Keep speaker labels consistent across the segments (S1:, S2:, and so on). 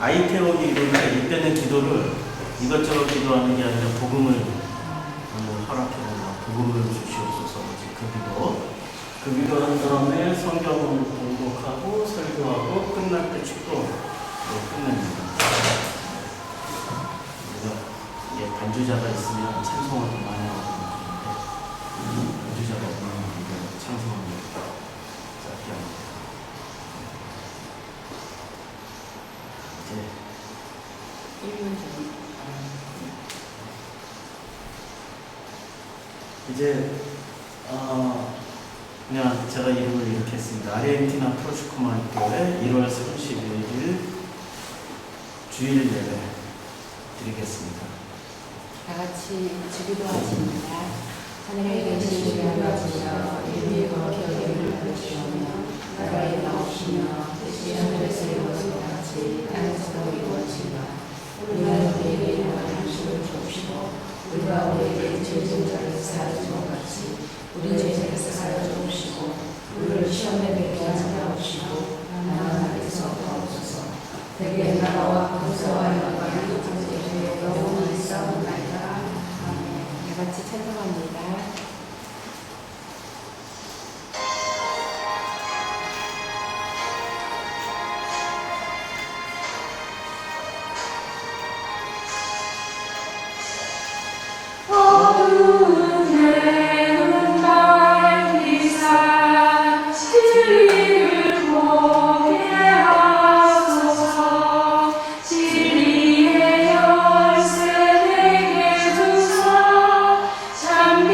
S1: 아이테오 기도인데 이때는 기도를 이것저것 기도하는 게 아니라 복음을 허락해달라. 복음을 주시옵소서. 그 기도 한 다음에 성경을 공독하고 설교하고 끝날 때 축도로 끝냅니다. 그래서 반주자가 있으면 찬송을 더 많이 하거든요. 반주자가 없는 찬송합니다. 짧게 합니다. 이제 그냥 제가 이름을 이렇게 했습니다. 아르헨티나 프로슈코마 교회 1월 31일 주일 예배 드리겠습니다.
S2: 다 같이 주기도하십니다. 하늘에 계신 우리 아버지여, 이름이 거룩히 여김을 받으시오며 나라의 나옵시며 뜻이 하늘에서 이루어진 것 같이 땅에서도 이루어지며 우리가 우리에게 일용할 양식을 주옵시고 우리가 우리에게 죄 지은 자를 사하는 것 같이 우리 죄를 사하여 주옵시고 우리를 시험에 들게 하지 마옵시고 나는 나에게서 없어서 대개 나라와 권세와 영광이 오직 영원히 있사옵나이다. 아멘. 다 같이 찬송합니다.
S3: 진리의 열쇠 내게 주사 참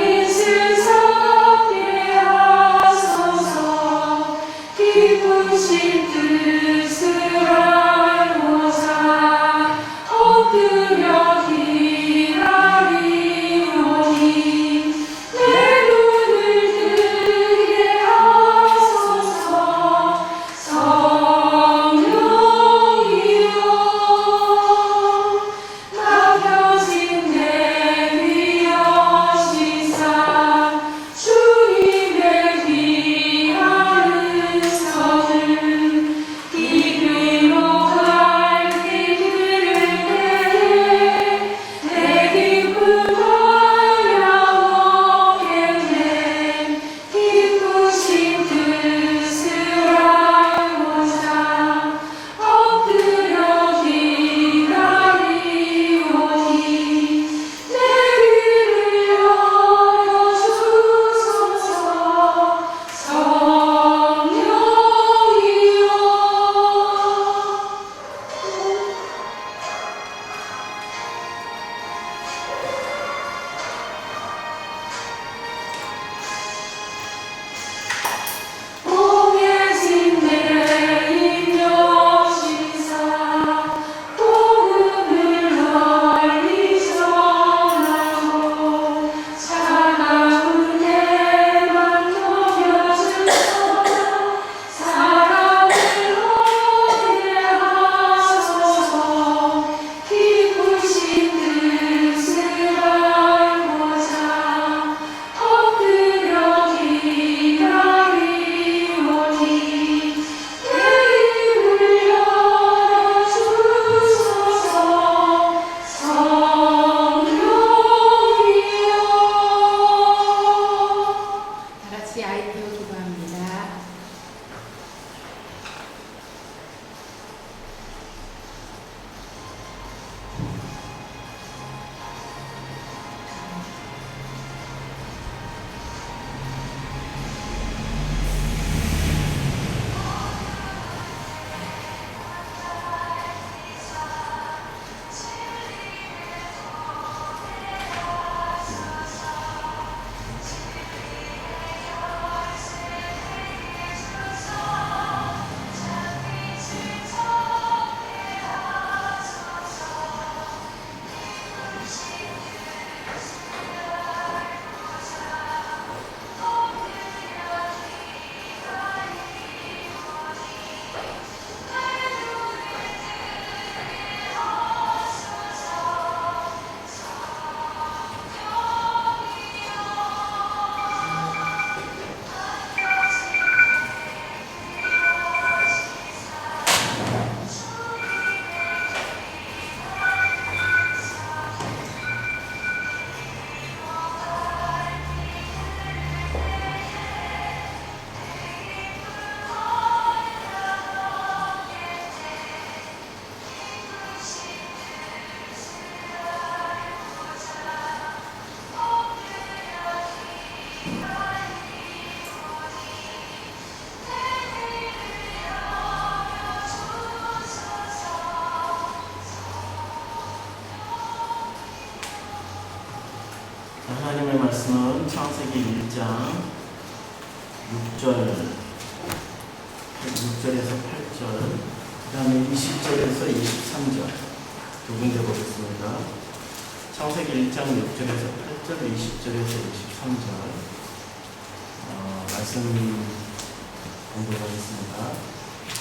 S1: 하나님의 말씀은 창세기 1장 6절에서 8절, 그 다음에 20절에서 23절 두 군데 보겠습니다. 창세기 1장 6절에서 8절, 20절에서 23절 말씀 공부하겠습니다.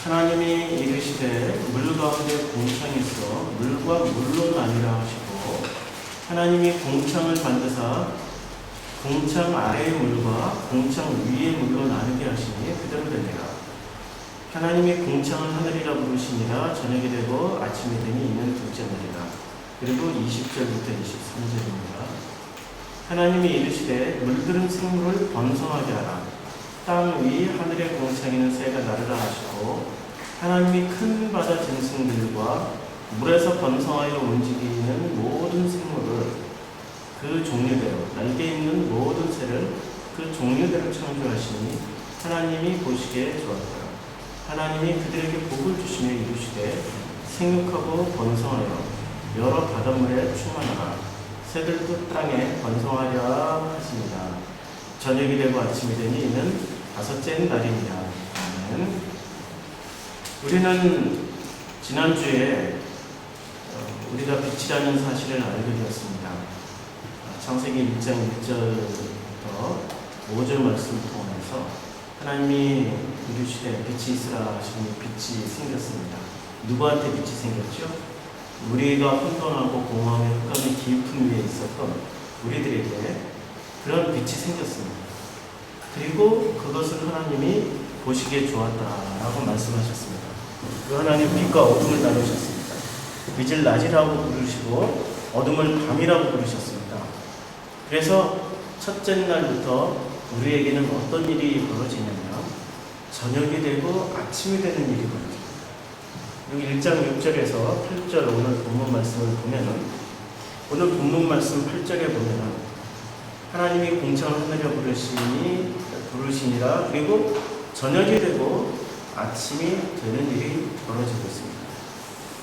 S1: 하나님이 이르시되 물 가운데 공창이 있어 물과 물로 나뉘라 하시고, 하나님이 공창을 만드사 공창 아래의 물과 공창 위의 물로 나누게 하시니 그대로 되니라. 하나님이 공창을 하늘이라 부르시니라. 저녁이 되고 아침이 되니 이는 둘째 날이라. 그리고 20절부터 23절입니다. 하나님이 이르시되 물들은 생물을 번성하게 하라. 땅 위 하늘의 공창에는 새가 나르라 하시고, 하나님이 큰 바다 짐승들과 물에서 번성하여 움직이는 모든 생물을 그 종류대로, 날개 있는 모든 새를 그 종류대로 창조하시니 하나님이 보시기에 좋았더라. 하나님이 그들에게 복을 주시며 이르시되 생육하고 번성하여 여러 바닷물에 충만하라. 새들도 땅에 번성하려 하십니다. 저녁이 되고 아침이 되니 이는 다섯째 날입니다. 우리는 지난주에 우리가 빛이라는 사실을 알게 되었습니다. 창세기 1장 1절부터 5절 말씀을 통해서 하나님이 이르시되 빛이 있으라 하시니 빛이 생겼습니다. 누구한테 빛이 생겼죠? 우리가 혼돈하고 공허함의 흑암의 깊은 위에 있었던 우리들에게 그런 빛이 생겼습니다. 그리고 그것을 하나님이 보시기에 좋았다라고 말씀하셨습니다. 그 하나님 빛과 어둠을 나누셨습니다. 빛을 낮이라고 부르시고 어둠을 밤이라고 부르셨습니다. 그래서 첫째 날부터 우리에게는 어떤 일이 벌어지냐면 저녁이 되고 아침이 되는 일이 벌어집니다. 여기 1장 6절에서 8절 오늘 본문 말씀을 보면은, 오늘 본문 말씀 8절에 보면은 하나님이 공창을 하늘이라 부르시니라. 그리고 저녁이 되고 아침이 되는 일이 벌어지고 있습니다.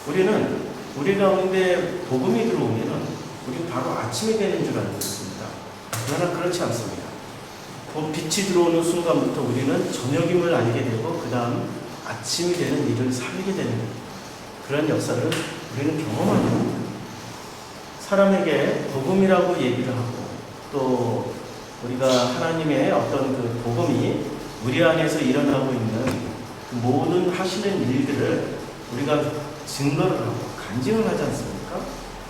S1: 우리는 우리 가운데 복음이 들어오면은 우리 바로 아침이 되는 줄 알고 있습니다. 그러나 그렇지 않습니다. 빛이 들어오는 순간부터 우리는 저녁임을 알게 되고 그 다음 아침이 되는 일을 살게 되는 그런 역사를 우리는 경험하게 됩니다. 사람에게 복음이라고 얘기를 하고, 또 우리가 하나님의 어떤 그 복음이 우리 안에서 일어나고 있는 그 모든 하시는 일들을 우리가 증거를 하고 간증을 하지 않습니까?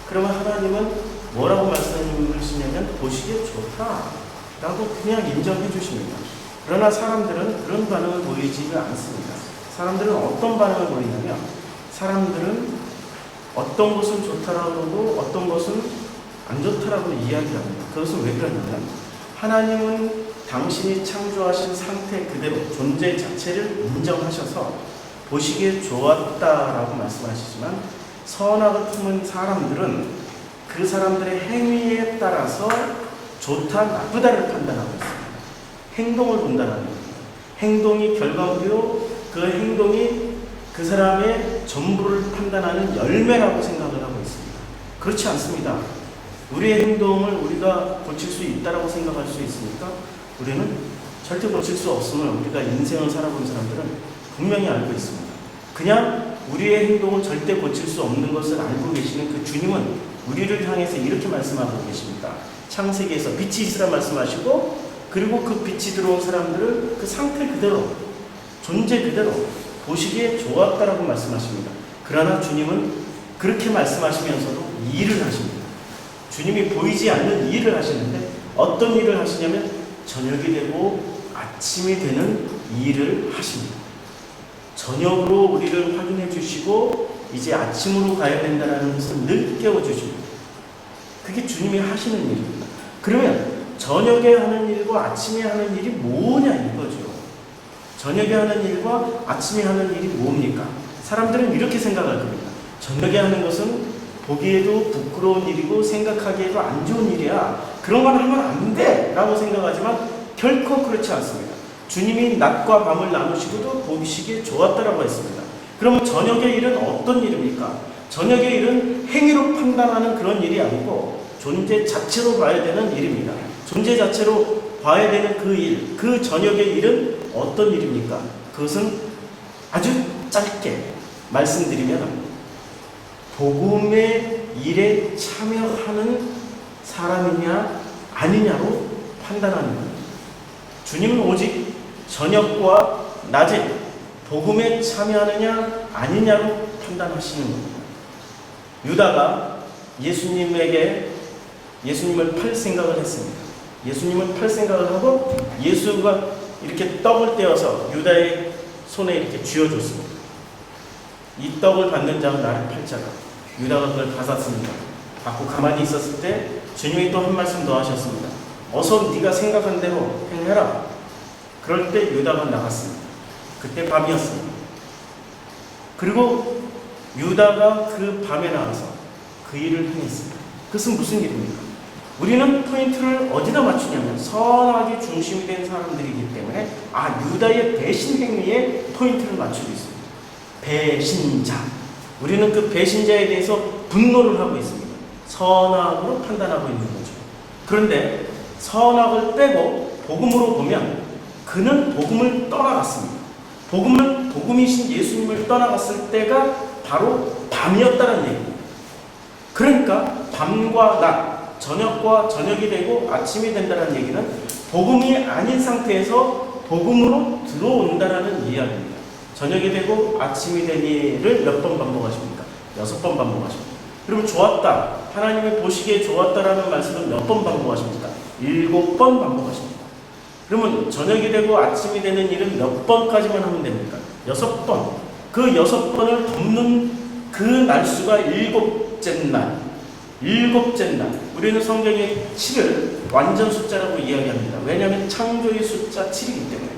S1: 그러면 하나님은 뭐라고 말씀하시냐면 보시기에 좋다라고 그냥 인정해 주십니다. 그러나 사람들은 그런 반응을 보이지 않습니다. 사람들은 어떤 반응을 보이냐면, 사람들은 어떤 것은 좋다라고 하고 어떤 것은 안 좋다라고 이야기합니다. 그것은 왜 그러냐면, 하나님은 당신이 창조하신 상태 그대로 존재 자체를 인정하셔서 보시기에 좋았다라고 말씀하시지만, 선악을 품은 사람들은 그 사람들의 행위에 따라서 좋다 나쁘다를 판단하고 있습니다. 행동을 본다는 겁니다. 행동이 결과물이요, 그 행동이 그 사람의 전부를 판단하는 열매라고 생각을 하고 있습니다. 그렇지 않습니다. 우리의 행동을 우리가 고칠 수 있다라고 생각할 수 있습니까? 우리는 절대 고칠 수 없음을 우리가 인생을 살아본 사람들은 분명히 알고 있습니다. 그냥 우리의 행동을 절대 고칠 수 없는 것을 알고 계시는 그 주님은 우리를 향해서 이렇게 말씀하고 계십니다. 창세기에서 빛이 있으라 말씀하시고, 그리고 그 빛이 들어온 사람들을 그 상태 그대로, 존재 그대로 보시기에 좋았다라고 말씀하십니다. 그러나 주님은 그렇게 말씀하시면서도 일을 하십니다. 주님이 보이지 않는 일을 하시는데 어떤 일을 하시냐면 저녁이 되고 아침이 되는 일을 하십니다. 저녁으로 우리를 확인해 주시고 이제 아침으로 가야 된다는 것을 늘 깨워주십니다. 그게 주님이 하시는 일입니다. 그러면 저녁에 하는 일과 아침에 하는 일이 뭐냐 이거죠. 저녁에 하는 일과 아침에 하는 일이 뭡니까? 사람들은 이렇게 생각할 겁니다. 저녁에 하는 것은 보기에도 부끄러운 일이고 생각하기에도 안 좋은 일이야. 그런 건 하면 안 돼! 라고 생각하지만 결코 그렇지 않습니다. 주님이 낮과 밤을 나누시고도 보시기에 좋았다라고 했습니다. 그러면 저녁의 일은 어떤 일입니까? 저녁의 일은 행위로 판단하는 그런 일이 아니고 존재 자체로 봐야 되는 일입니다. 존재 자체로 봐야 되는 그 일, 그 저녁의 일은 어떤 일입니까? 그것은 아주 짧게 말씀드리면 복음의 일에 참여하는 사람이냐 아니냐로 판단하는 겁니다. 주님은 오직 저녁과 낮에 복음에 참여하느냐 아니냐로 판단하시는 겁니다. 유다가 예수님을 팔 생각을 했습니다. 예수님을 팔 생각을 하고 예수가 이렇게 떡을 떼어서 유다의 손에 이렇게 쥐어줬습니다. 이 떡을 받는 자는 나를 팔 자가. 유다가 그걸 받았습니다. 받고 가만히 있었을 때 주님이 또 한 말씀 더 하셨습니다. 어서 네가 생각한 대로 행해라. 그럴 때 유다가 나갔습니다. 그때 밤이었습니다. 그리고 유다가 그 밤에 나와서 그 일을 행했습니다. 그것은 무슨 일입니까? 우리는 포인트를 어디다 맞추냐면 선악이 중심이 된 사람들이기 때문에 유다의 배신 행위에 포인트를 맞추고 있습니다. 배신자. 우리는 그 배신자에 대해서 분노를 하고 있습니다. 선악으로 판단하고 있는 거죠. 그런데 선악을 빼고 복음으로 보면 그는 복음을 떠나갔습니다. 복음이신 예수님을 떠나갔을 때가 바로 밤이었다는 얘기입니다. 그러니까 밤과 낮, 저녁과 저녁이 되고 아침이 된다는 얘기는 복음이 아닌 상태에서 복음으로 들어온다는 이야기입니다. 저녁이 되고 아침이 되니를 몇 번 반복하십니까? 6번 반복하십니다. 그러면 좋았다, 하나님의 보시기에 좋았다라는 말씀을 몇 번 반복하십니까? 7번 반복하십니다. 그러면 저녁이 되고 아침이 되는 일은 몇 번까지만 하면 됩니까? 6번. 그 6번을 덮는 그 날수가 7째 날. 7째 날. 우리는 성경의 7을 완전 숫자라고 이야기합니다. 왜냐하면 창조의 숫자 7이기 때문에.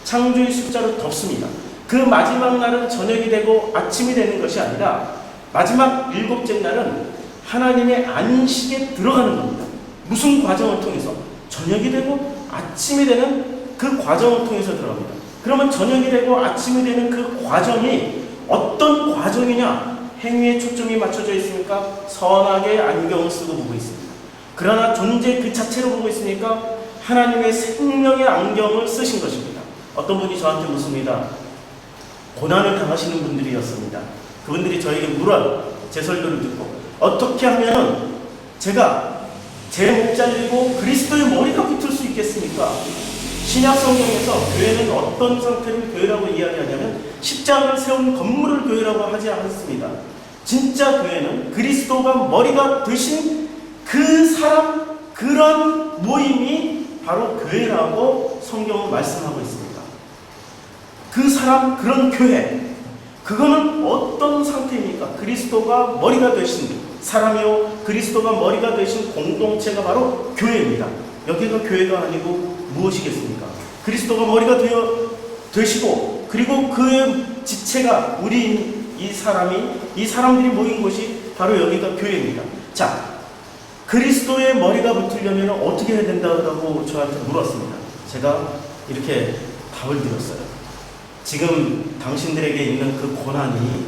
S1: 창조의 숫자로 덮습니다. 그 마지막 날은 저녁이 되고 아침이 되는 것이 아니라 마지막 7째 날은 하나님의 안식에 들어가는 겁니다. 무슨 과정을 통해서? 저녁이 되고 아침이 되는 그 과정을 통해서 들어갑니다. 그러면 저녁이 되고 아침이 되는 그 과정이 어떤 과정이냐? 행위에 초점이 맞춰져 있으니까 선악의 안경을 쓰고 보고 있습니다. 그러나 존재 그 자체로 보고 있으니까 하나님의 생명의 안경을 쓰신 것입니다. 어떤 분이 저한테 묻습니다. 고난을 당하시는 분들이었습니다. 그분들이 저에게 물어요. 제 설교를 듣고 어떻게 하면 제가 제 목 잘리고 그리스도의 머리가 붙을 수 있겠습니까? 신약 성경에서 교회는 어떤 상태를 교회라고 이야기하냐면 십자가를 세운 건물을 교회라고 하지 않습니다. 진짜 교회는 그리스도가 머리가 되신 그 사람, 그런 모임이 바로 교회라고 성경은 말씀하고 있습니다. 그 사람, 그런 교회, 그거는 어떤 상태입니까? 그리스도가 머리가 되신 사람이요, 그리스도가 머리가 되신 공동체가 바로 교회입니다. 여기가 교회가 아니고 무엇이겠습니까? 그리스도가 머리가 되시고, 그리고 그의 지체가 우리 이 사람들이 모인 곳이 바로 여기가 교회입니다. 자, 그리스도의 머리가 붙으려면 어떻게 해야 된다고 저한테 물었습니다. 제가 이렇게 답을 드렸어요. 지금 당신들에게 있는 그 고난이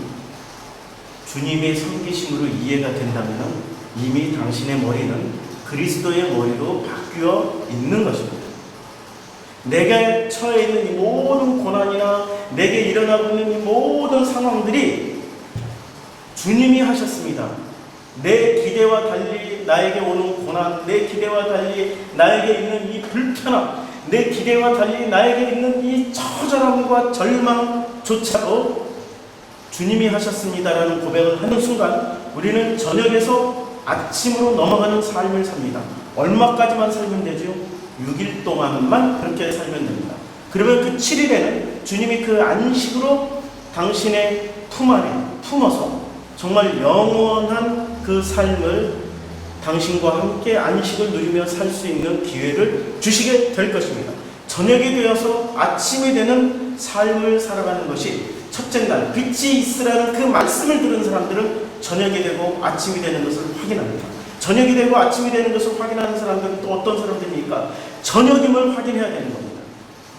S1: 주님의 섬기심으로 이해가 된다면 이미 당신의 머리는 그리스도의 머리로 바뀌어 있는 것입니다. 내게 처해 있는 이 모든 고난이나 내게 일어나고 있는 이 모든 상황들이 주님이 하셨습니다. 내 기대와 달리 나에게 오는 고난, 내 기대와 달리 나에게 있는 이 불편함, 내 기대와 달리 나에게 있는 이 처절함과 절망조차도 주님이 하셨습니다라는 고백을 하는 순간 우리는 저녁에서 아침으로 넘어가는 삶을 삽니다. 얼마까지만 살면 되죠? 6일 동안만 그렇게 살면 됩니다. 그러면 그 7일에는 주님이 그 안식으로 당신의 품 안에 품어서 정말 영원한 그 삶을 당신과 함께 안식을 누리며 살 수 있는 기회를 주시게 될 것입니다. 저녁이 되어서 아침이 되는 삶을 살아가는 것이 첫째 날 빛이 있으라는 그 말씀을 들은 사람들은 저녁이 되고 아침이 되는 것을 확인합니다. 저녁이 되고 아침이 되는 것을 확인하는 사람들은 또 어떤 사람들입니까? 저녁임을 확인해야 되는 겁니다.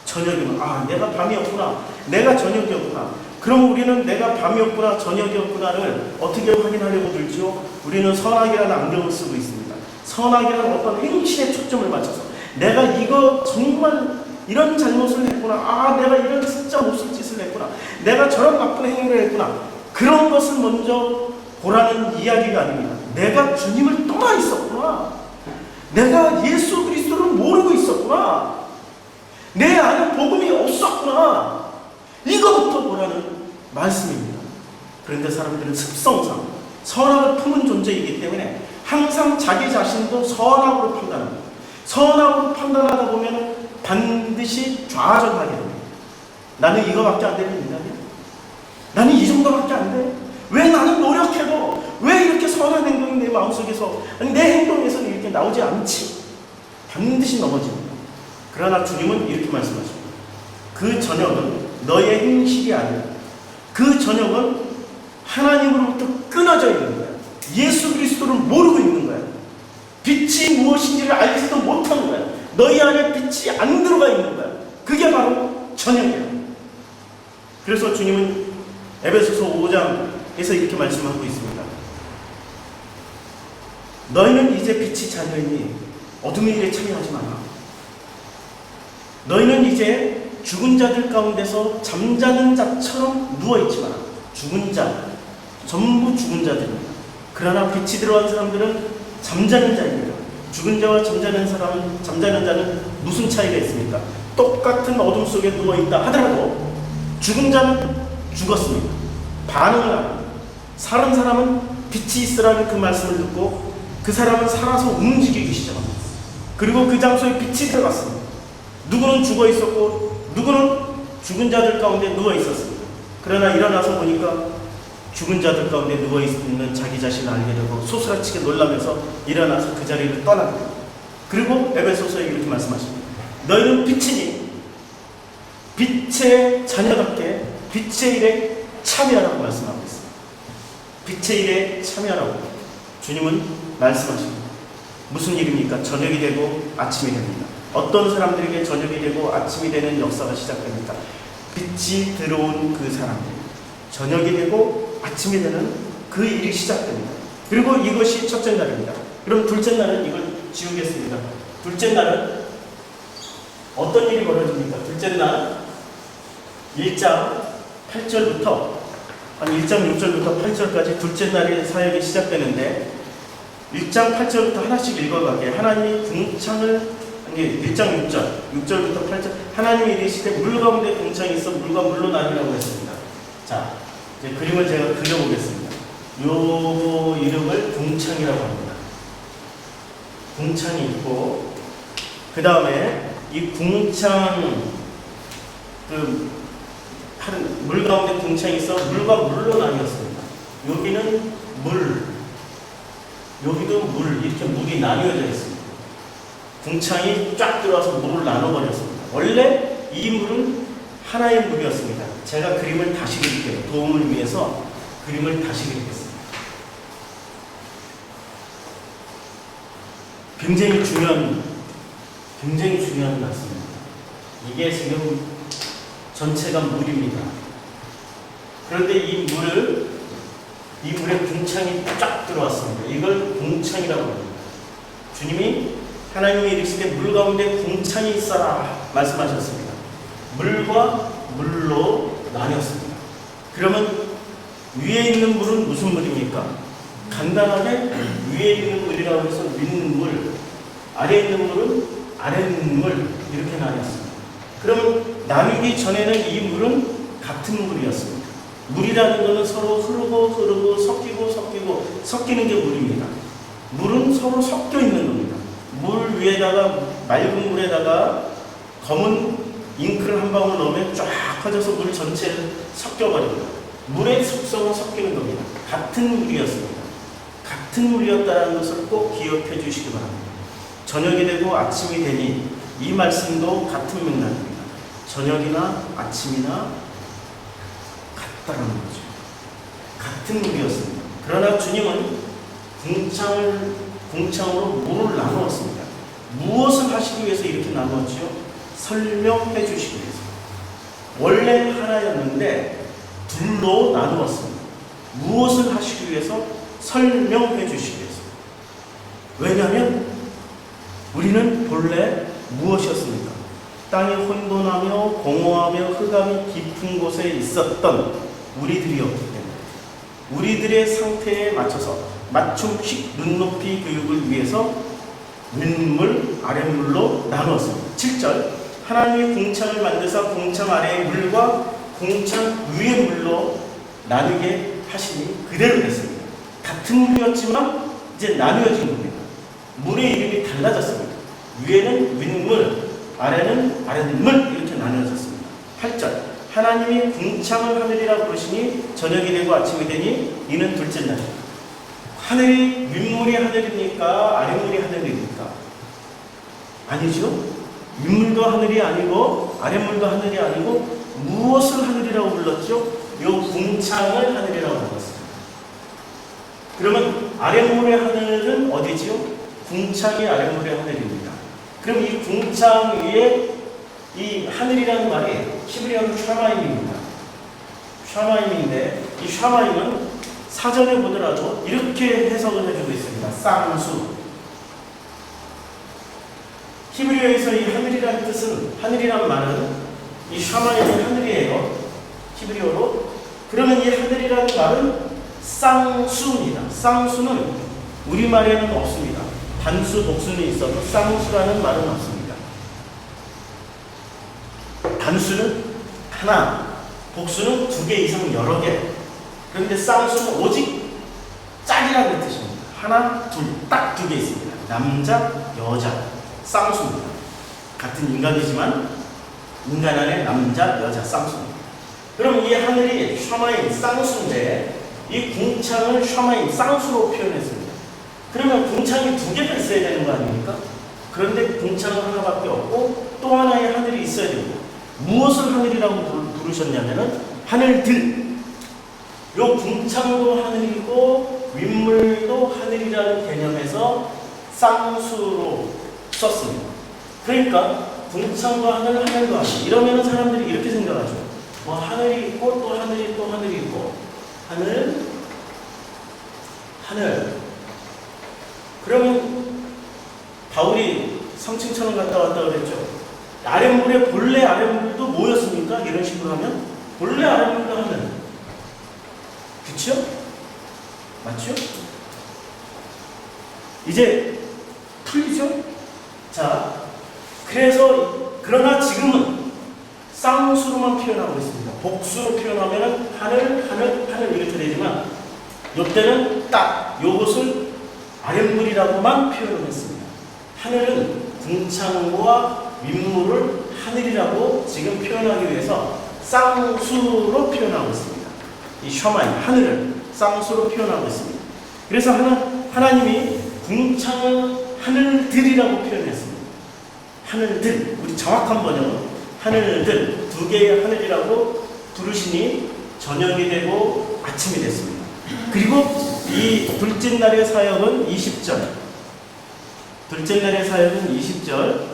S1: 저녁임을, 내가 밤이었구나, 내가 저녁이었구나. 그럼 우리는 내가 밤이었구나, 저녁이었구나를 어떻게 확인하려고 들죠? 우리는 선악이라는 안경을 쓰고 있습니다. 선악이라는 어떤 행실에 초점을 맞춰서 내가 이거 정말 이런 잘못을 했구나. 아, 내가 이런 진짜 못쓸 짓을 했구나. 내가 저런 나쁜 행위를 했구나. 그런 것을 먼저 보라는 이야기가 아닙니다. 내가 주님을 떠나 있었구나. 내가 예수 그리스도를 모르고 있었구나. 내 안에 복음이 없었구나. 이거부터 보라는 말씀입니다. 그런데 사람들은 습성상 선악을 품은 존재이기 때문에 항상 자기 자신도 선악으로 판단합니다. 선악으로 판단하다 보면 반드시 좌절하게 됩니다. 나는 이거밖에 안 되는 인간이야? 나는 이 정도밖에 안 돼? 왜 나는 노력해도 왜 이렇게 선한 행동이 내 마음속에서, 아니 내 행동에서는 이렇게 나오지 않지? 반드시 넘어집니다. 그러나 주님은 이렇게 말씀하십니다. 그 저녁은 너의 행실이 아니라 그 저녁은 하나님으로부터 끊어져 있는 거야. 예수 그리스도를 모르고 있는 거야. 빛이 무엇인지를 알지도 못하는 거야. 너희 안에 빛이 안 들어가 있는 거야. 그게 바로 저녁이야. 그래서 주님은 에베소서 5장에서 이렇게 말씀하고 있습니다. 너희는 이제 빛이 자녀이니 어둠의 일에 참여하지 마라. 너희는 이제 죽은 자들 가운데서 잠자는 자처럼 누워있지 마라. 죽은 자, 전부 죽은 자들입니다. 그러나 빛이 들어간 사람들은 잠자는 자입니다. 죽은 자와 잠자는 자는 무슨 차이가 있습니까? 똑같은 어둠 속에 누워있다 하더라도 죽은 자는 죽었습니다. 반응을 안 합니다. 살은 사람은 빛이 있으라는 그 말씀을 듣고 그 사람은 살아서 움직이기 시작합니다. 그리고 그 장소에 빛이 들어갔습니다. 누구는 죽어 있었고 누구는 죽은 자들 가운데 누워 있었습니다. 그러나 일어나서 보니까 죽은 자들 가운데 누워있는 자기 자신을 알게 되고 소스라치게 놀라면서 일어나서 그 자리를 떠납니다. 그리고 에베소서에 이렇게 말씀하십니다. 너희는 빛이니 빛의 자녀답게 빛의 일에 참여하라고 말씀하고 있습니다. 빛의 일에 참여하라고 주님은 말씀하십니다. 무슨 일입니까? 저녁이 되고 아침이 됩니다. 어떤 사람들에게 저녁이 되고 아침이 되는 역사가 시작됩니까? 빛이 들어온 그 사람들, 저녁이 되고 아침이 되는 그 일이 시작됩니다. 그리고 이것이 첫째 날입니다. 그럼 둘째 날은 이걸 지우겠습니다. 둘째 날은 어떤 일이 벌어집니까? 둘째 날 1장 8절부터 한 1장 6절부터 8절까지 둘째 날의 사역이 시작되는데 1장 8절부터 하나씩 읽어가게 하나님이 궁창을 1장 6절부터 8절 하나님이 이르시되 물 가운데 궁창이 있어 물과 물로 나뉘라고 했습니다. 자, 이제 그림을 제가 그려보겠습니다. 요 이름을 궁창이라고 합니다. 궁창이 있고 그 다음에 이 궁창 물 가운데 궁창이 있어 물과 물로 나뉘었습니다. 여기는 물, 여기도 물, 이렇게 물이 나뉘어져 있습니다. 궁창이 쫙 들어와서 물을 나눠버렸습니다. 원래 이 물은 하나의 물이었습니다. 제가 그림을 다시 그릴게요. 도움을 위해서 그림을 다시 그리겠습니다. 굉장히 중요한 말씀입니다. 이게 지금 전체가 물입니다. 그런데 이 물에 궁창이 쫙 들어왔습니다. 이걸 궁창이라고 합니다. 주님이 하나님이 이르시되 물 가운데 궁창이 있어라 말씀하셨습니다. 물과 물로 나뉘었습니다. 그러면 위에 있는 물은 무슨 물입니까? 간단하게 위에 있는 물이라고 해서 윗물, 아래에 있는 물은 아랫물 이렇게 나뉘었습니다. 그러면 나누기 전에는 이 물은 같은 물이었습니다. 물이라는 것은 서로 흐르고 섞이는 게 물입니다. 물은 서로 섞여 있는 겁니다. 물 위에다가 맑은 물에다가 검은 잉크를 한 방울 넣으면 쫙 퍼져서 물 전체를 섞여버립니다. 물의 속성은 섞이는 겁니다. 같은 물이었습니다. 같은 물이었다는 것을 꼭 기억해 주시기 바랍니다. 저녁이 되고 아침이 되니 이 말씀도 같은 맥락입니다. 저녁이나 아침이나 같다는 거죠. 같은 물이었습니다. 그러나 주님은 궁창으로 물을 나누었습니다. 무엇을 하시기 위해서 이렇게 나누었지요? 설명해 주시기 위해서. 원래 하나였는데 둘로 나누었습니다. 무엇을 하시기 위해서? 설명해 주시기 위해서. 왜냐하면 우리는 본래 무엇이었습니까? 땅이 혼돈하며 공허하며 흑암이 깊은 곳에 있었던 우리들이었기 때문에 우리들의 상태에 맞춰서 맞춤식 눈높이 교육을 위해서 윗물, 아랫물로 나누었습니다. 7절 하나님이 궁창을 만드사 궁창 아래의 물과 궁창 위의 물로 나누게 하시니 그대로 됐습니다. 같은 물이었지만 이제 나누어진 겁니다. 물의 이름이 달라졌습니다. 위에는 윗물, 아래는 아랫물 이렇게 나누어졌습니다. 8절 하나님이 궁창을 하늘이라 부르시니 저녁이 되고 아침이 되니 이는 둘째 날입니다. 하늘이 윗물이 하늘입니까? 아랫물이 하늘입니까? 아니죠. 윗물도 하늘이 아니고 아랫물도 하늘이 아니고 무엇을 하늘이라고 불렀죠? 요 궁창을 하늘이라고 불렀습니다. 그러면 아랫물의 하늘은 어디지요? 궁창이 아랫물의 하늘입니다. 그럼 이 궁창 위에 이 하늘이라는 말이 히브리어로 샤마임입니다. 샤마임인데 이 샤마임은 사전에 보더라도 이렇게 해석을 해주고 있습니다. 쌍수. 히브리어에서 이 하늘이라는 뜻은 하늘이란 말은 이 샤마임이 하늘이에요. 히브리어로. 그러면 이 하늘이라는 말은 쌍수입니다. 쌍수는 우리말에는 없습니다. 단수, 복수는 있어도 쌍수라는 말은 없습니다. 단수는 하나, 복수는 2개 이상 여러 개. 그런데 쌍수는 오직 짝이라는 뜻입니다. 하나, 둘, 딱 2개 있습니다. 남자, 여자, 쌍수입니다. 같은 인간이지만 인간 안에 남자, 여자, 쌍수입니다. 그럼 이 하늘이 샤마임, 쌍수인데 이 궁창을 샤마임, 쌍수로 표현했습니다. 그러면 궁창이 2개가 있어야 되는 거 아닙니까? 그런데 궁창은 하나밖에 없고 또 하나의 하늘이 있어야 됩니다. 무엇을 하늘이라고 부르셨냐면은 하늘들. 요 궁창도 하늘이고 윗물도 하늘이라는 개념에서 쌍수로 썼습니다. 그러니까 궁창도 하늘, 하늘도 하늘. 이러면 사람들이 이렇게 생각하죠. 뭐 하늘이 있고 또 하늘이 또 하늘이 있고 하늘, 하늘. 그러면 바울이 성층천을 갔다 왔다 그랬죠. 아랫물에 본래 아랫물도 뭐였습니까? 이런 식으로 하면 본래 아랫물도 하늘. 그쵸? 맞죠? 이제 풀리죠? 자, 그래서 그러나 지금은 쌍수로만 표현하고 있습니다. 복수로 표현하면 하늘, 하늘, 하늘 이렇게 되지만 이때는 딱 요것을 아랫물이라고만 표현을 했습니다. 하늘은 궁창과 윗물을 하늘이라고 지금 표현하기 위해서 쌍수로 표현하고 있습니다. 이 샤마임, 하늘을 쌍수로 표현하고 있습니다. 그래서 하나님이 궁창을 하늘들이라고 표현했습니다. 하늘들, 우리 정확한 번역은 하늘들, 2개의 하늘이라고 부르시니 저녁이 되고 아침이 됐습니다. 그리고 이 둘째 날의 사역은 20절. 둘째 날의 사역은 20절.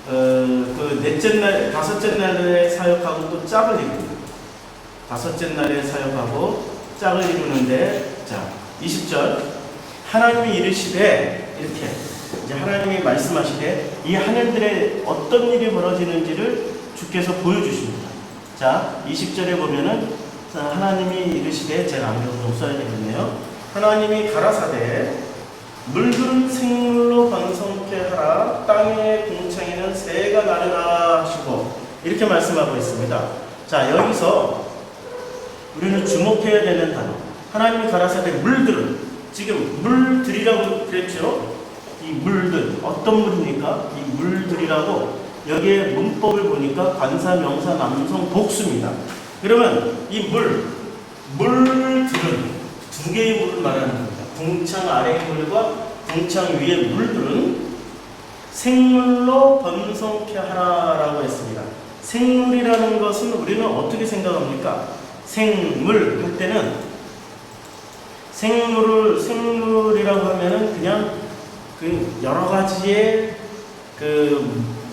S1: 그 넷째 날, 다섯째 날의 사역하고 또 짝을 이룹니다. 다섯째 날의 사역하고 짝을 이루는데, 자, 20절. 하나님이 이르시되, 이렇게, 이제 하나님이 말씀하시되, 이 하늘들에 어떤 일이 벌어지는지를 주께서 보여주십니다. 자, 20절에 보면은, 하나님이 이르시되, 제가 안경을 좀 써야 되겠네요. 하나님이 가라사대, 물들은 생물로 번성케 하라, 땅의 궁창에는 새가 나르라 하시고, 이렇게 말씀하고 있습니다. 자, 여기서 우리는 주목해야 되는 단어. 하나님이 가라사대 물들은, 지금 물들이라고 그랬죠? 이 물들, 어떤 물입니까? 이 물들이라고, 여기에 문법을 보니까 관사, 명사, 남성, 복수입니다. 그러면 이 물들은 2개의 물을 말하는 겁니다. 궁창 아래의 물과 궁창 위의 물들은 생물로 번성케 하라라고 했습니다. 생물이라는 것은 우리는 어떻게 생각합니까? 생물 할 때는 생물이라고 하면은 그냥 그 여러 가지의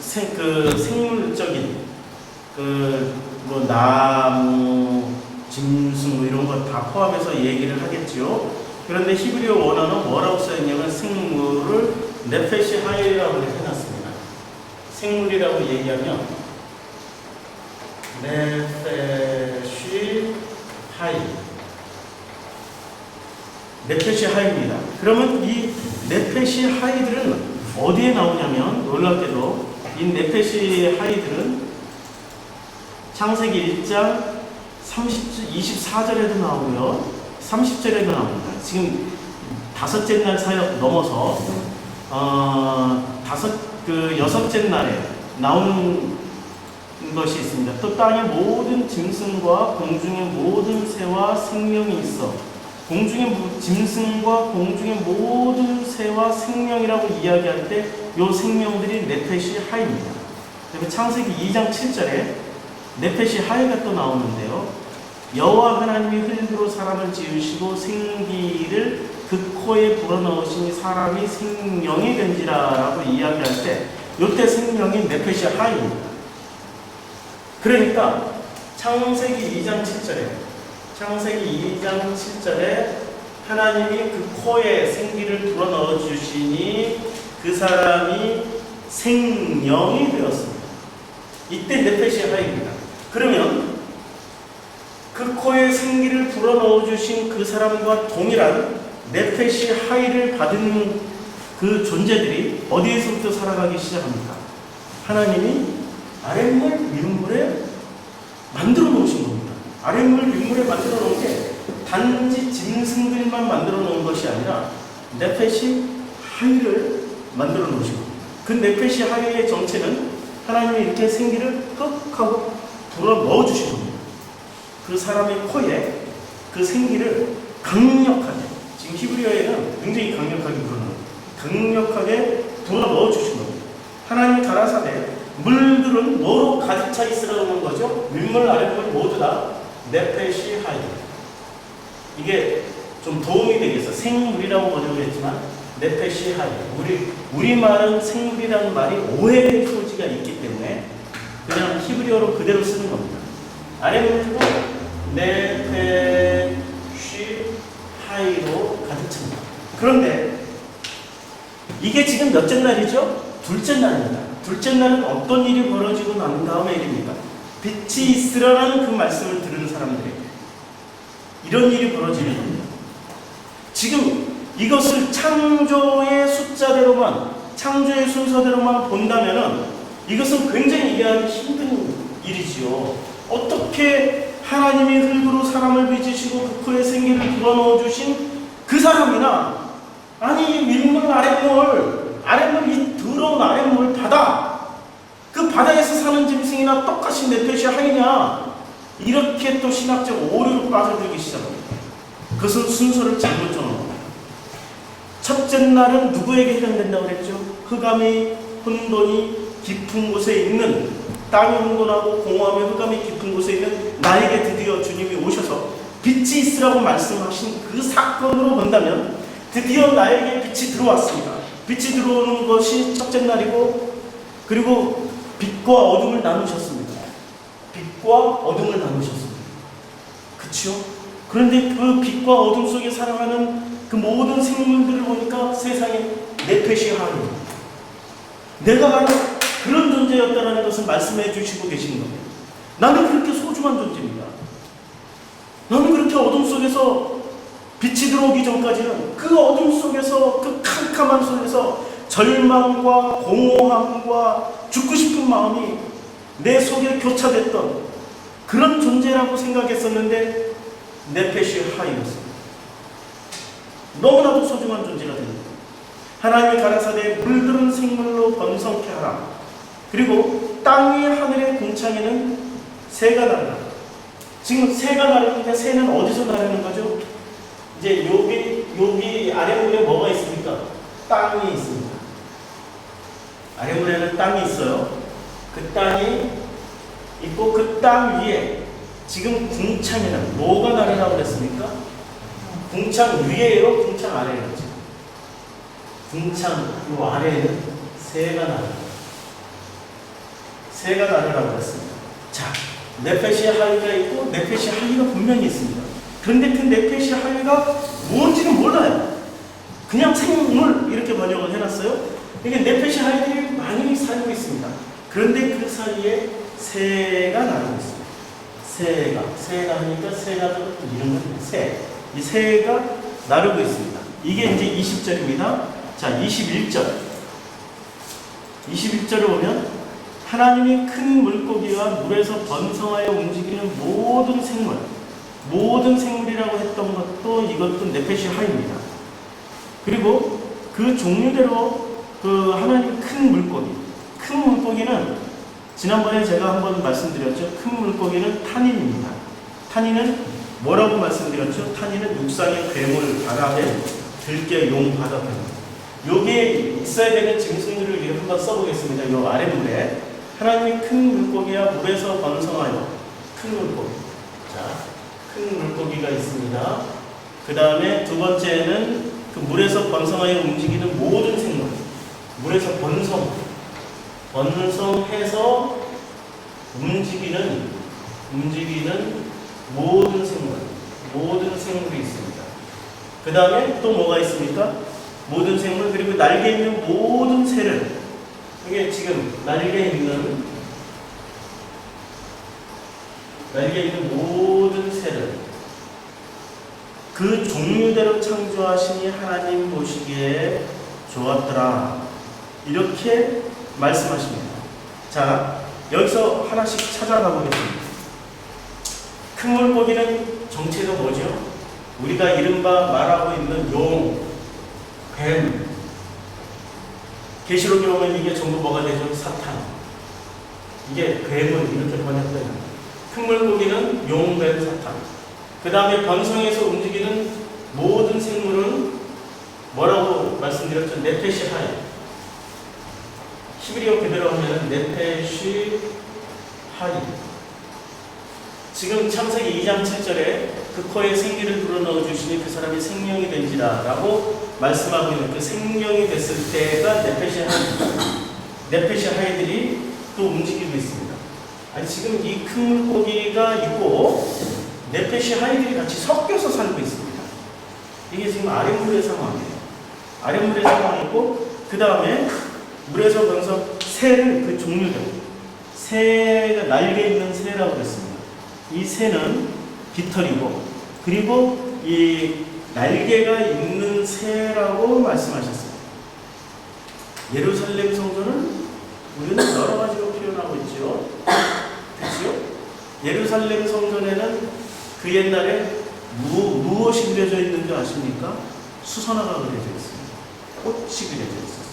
S1: 생물적인 뭐 나무, 짐승 이런 거 다 포함해서 얘기를 하겠죠. 그런데 히브리어 원어는 뭐라고 써있냐면 생물을 네페시 하일이라고 해놨습니다. 생물이라고 얘기하면 네페시 하이, 네페시 하이입니다. 그러면 이 네페시 하이들은 어디에 나오냐면, 놀랍게도 이 네페시 하이들은 창세기 1장 24절에도 나오고요, 30절에도 나옵니다. 지금 다섯째 날 사역 넘어서 여섯째 날에 나오는 것이 있습니다. 또 땅의 모든 짐승과 공중의 모든 새와 생명이 있어. 공중의 짐승과 공중의 모든 새와 생명이라고 이야기할 때 이 생명들이 네페시 하이입니다. 그리고 창세기 2장 7절에 네페시 하이가 또 나오는데요. 여호와 하나님이 흙으로 사람을 지으시고 생기를 그 코에 불어넣으시니 사람이 생명이 된지라라고 이야기할 때 이때 생명이 네페시 하이입니다. 그러니까 창세기 2장 7절에 하나님이 그 코에 생기를 불어넣어 주시니 그 사람이 생명이 되었습니다. 이때 네페시 하이입니다. 그러면 그 코에 생기를 불어넣어 주신 그 사람과 동일한 네페시 하이를 받은 그 존재들이 어디에서부터 살아가기 시작합니까? 하나님이 아랫물 윗물에 만들어 놓으신 겁니다. 아랫물 윗물에 만들어 놓은 게 단지 짐승들만 만들어 놓은 것이 아니라 네페시 하이를 만들어 놓으신 겁니다. 그 네페시 하이의 정체는 하나님이 이렇게 생기를 흑 하고 불어 넣어 주신 겁니다. 그 사람의 코에 그 생기를 강력하게, 지금 히브리어에는 굉장히 강력하게 불어 넣어 주신 겁니다. 하나님이 가라사대 물들은 뭐로 가득 차 있으라는 거죠? 윗물 아랫물 모두 다 네페시 하이. 이게 좀 도움이 되겠어. 생물이라고 번역을 했지만 네페시 하이. 우리말은 생물이라는 말이 오해의 소지가 있기 때문에 그냥 히브리어로 그대로 쓰는 겁니다. 아랫물도 네페시 하이로 가득 찹니다. 그런데 이게 지금 몇째 날이죠? 둘째 날입니다. 둘째 날은 어떤 일이 벌어지고 난 다음의 일입니까? 빛이 있으라는 그 말씀을 들은 사람들에게 이런 일이 벌어지는 겁니다. 지금 이것을 창조의 숫자대로만, 창조의 순서대로만 본다면은 이것은 굉장히 이해하기 힘든 일이지요. 어떻게 하나님이 흙으로 사람을 빚으시고 그 코에 생기를 불어넣어 주신 그 사람이나, 아니 윗물 아랫물 이 더러운 아랫물 바다, 그 바다에서 사는 짐승이나 똑같이 네페시 하이냐, 이렇게 또 신학적 오류로 빠져들기 시작합니다. 그것은 순서를 잘못 정합니다. 첫째 날은 누구에게 해당된다고 그랬죠? 흑암이 혼돈이 깊은 곳에 있는, 땅이 혼돈하고 공허하며 흑암이 깊은 곳에 있는 나에게 드디어 주님이 오셔서 빛이 있으라고 말씀하신 그 사건으로 본다면 드디어 나에게 빛이 들어왔습니다. 빛이 들어오는 것이 첫째 날이고, 그리고 빛과 어둠을 나누셨습니다. 빛과 어둠을 나누셨습니다. 그치요? 그런데 그 빛과 어둠 속에 살아가는 그 모든 생물들을 보니까 세상에 네페시 하이입니다. 내가 바로 그런 존재였다는 것을 말씀해 주시고 계신 겁니다. 나는 그렇게 소중한 존재입니다. 나는 그렇게 어둠 속에서 빛이 들어오기 전까지는 그 어둠 속에서, 그 캄캄한 속에서 절망과 공허함과 죽고 싶은 마음이 내 속에 교차됐던 그런 존재라고 생각했었는데 네페시 하이였습니다. 너무나도 소중한 존재가 됩니다. 하나님이 가라사대 물들은 생물로 번성케 하라. 그리고 땅 위 하늘의 궁창에는 새가 나르라. 지금 새가 나르는데 새는 어디서 나르는 거죠? 이제 여기 아랫물에 뭐가 있습니까? 땅이 있습니다. 아랫물에는 땅이 있어요. 그 땅이 있고 그 땅 위에 지금 궁창에는 뭐가 나르라고 그랬습니까? 궁창 위에요? 궁창 아래에요? 궁창 요 아래에는 새가 나르라. 새가 나르라고 그랬습니다. 자, 네페시 하이가 있고 네페시 하이가 분명히 있습니다. 그런데 그 네페시 하이가 뭔지는 몰라요. 그냥 생물 이렇게 번역을 해놨어요. 이게 네페시 하이들이 많이 살고 있습니다. 그런데 그 사이에 새가 나르고 있습니다. 새가 하니까 새가 이름은 새. 이 새가 나르고 있습니다. 이게 이제 20절입니다. 자, 21절. 21절을 보면 하나님이 큰 물고기와 물에서 번성하여 움직이는 모든 생물이라고 했던 것도 이것도 네페시 하입니다. 그리고 그 종류대로 그 하나님 큰 물고기는 지난번에 제가 한번 말씀드렸죠. 큰 물고기는 탄닌입니다. 탄닌은 뭐라고 말씀드렸죠? 탄닌은 육상의 괴물, 바람에 들깨, 용, 바다 괴물. 여기에 있어야 되는 짐승들을 한번 써보겠습니다. 이 아랫물에 하나님이 큰 물고기와 물에서 번성하여 큰 물고기. 자, 큰 물고기가 있습니다. 그 다음에 두 번째는 그 물에서 번성하여 움직이는 모든 생물. 물에서 번성해서 움직이는 모든 생물이 있습니다. 그 다음에 또 뭐가 있습니까? 모든 생물, 그리고 날개 있는 모든 새를, 이게 지금 날개 있는 모든 새를 그 종류대로 창조하시니 하나님 보시기에 좋았더라. 이렇게 말씀하십니다. 자, 여기서 하나씩 찾아가 보겠습니다. 큰 물고기는 정체가 뭐죠? 우리가 이른바 말하고 있는 용, 뱀. 계시록에 보면 이게 전부 뭐가 되죠? 사탄. 이게 뱀은 이렇게 번역돼요. 큰 물고기는 용, 뱀, 사탄. 그 다음에 번성해서 움직이는 모든 생물은 뭐라고 말씀드렸죠? 네페시 하이. 히브리어 그대로 하면 네페시 하이. 지금 창세기 2장 7절에 그 코에 생기를 불어넣어 주시니 그 사람이 생명이 된지라 라고 말씀하고 있는 그 생명이 됐을 때가 네페시 하이. 네페시 하이들이 또 움직이고 있습니다. 아니, 지금 이 큰 물고기가 있고 네페시 하이들이 같이 섞여서 살고 있습니다. 이게 지금 아랫물의 상황이에요. 아랫물의 상황이고, 그 다음에 물에서 번성 새를, 그 종류들, 새가 날개 있는 새라고 그랬습니다. 이 새는 깃털이고, 그리고 이 날개가 있는 새라고 말씀하셨습니다. 예루살렘 성전을 우리는 여러 가지로 표현하고 있죠. 그렇죠? 예루살렘 성전에는 그 옛날에 무엇이 그려져 있는 줄 아십니까? 수선화가 그려져 있습니다. 꽃이 그려져 있었어요.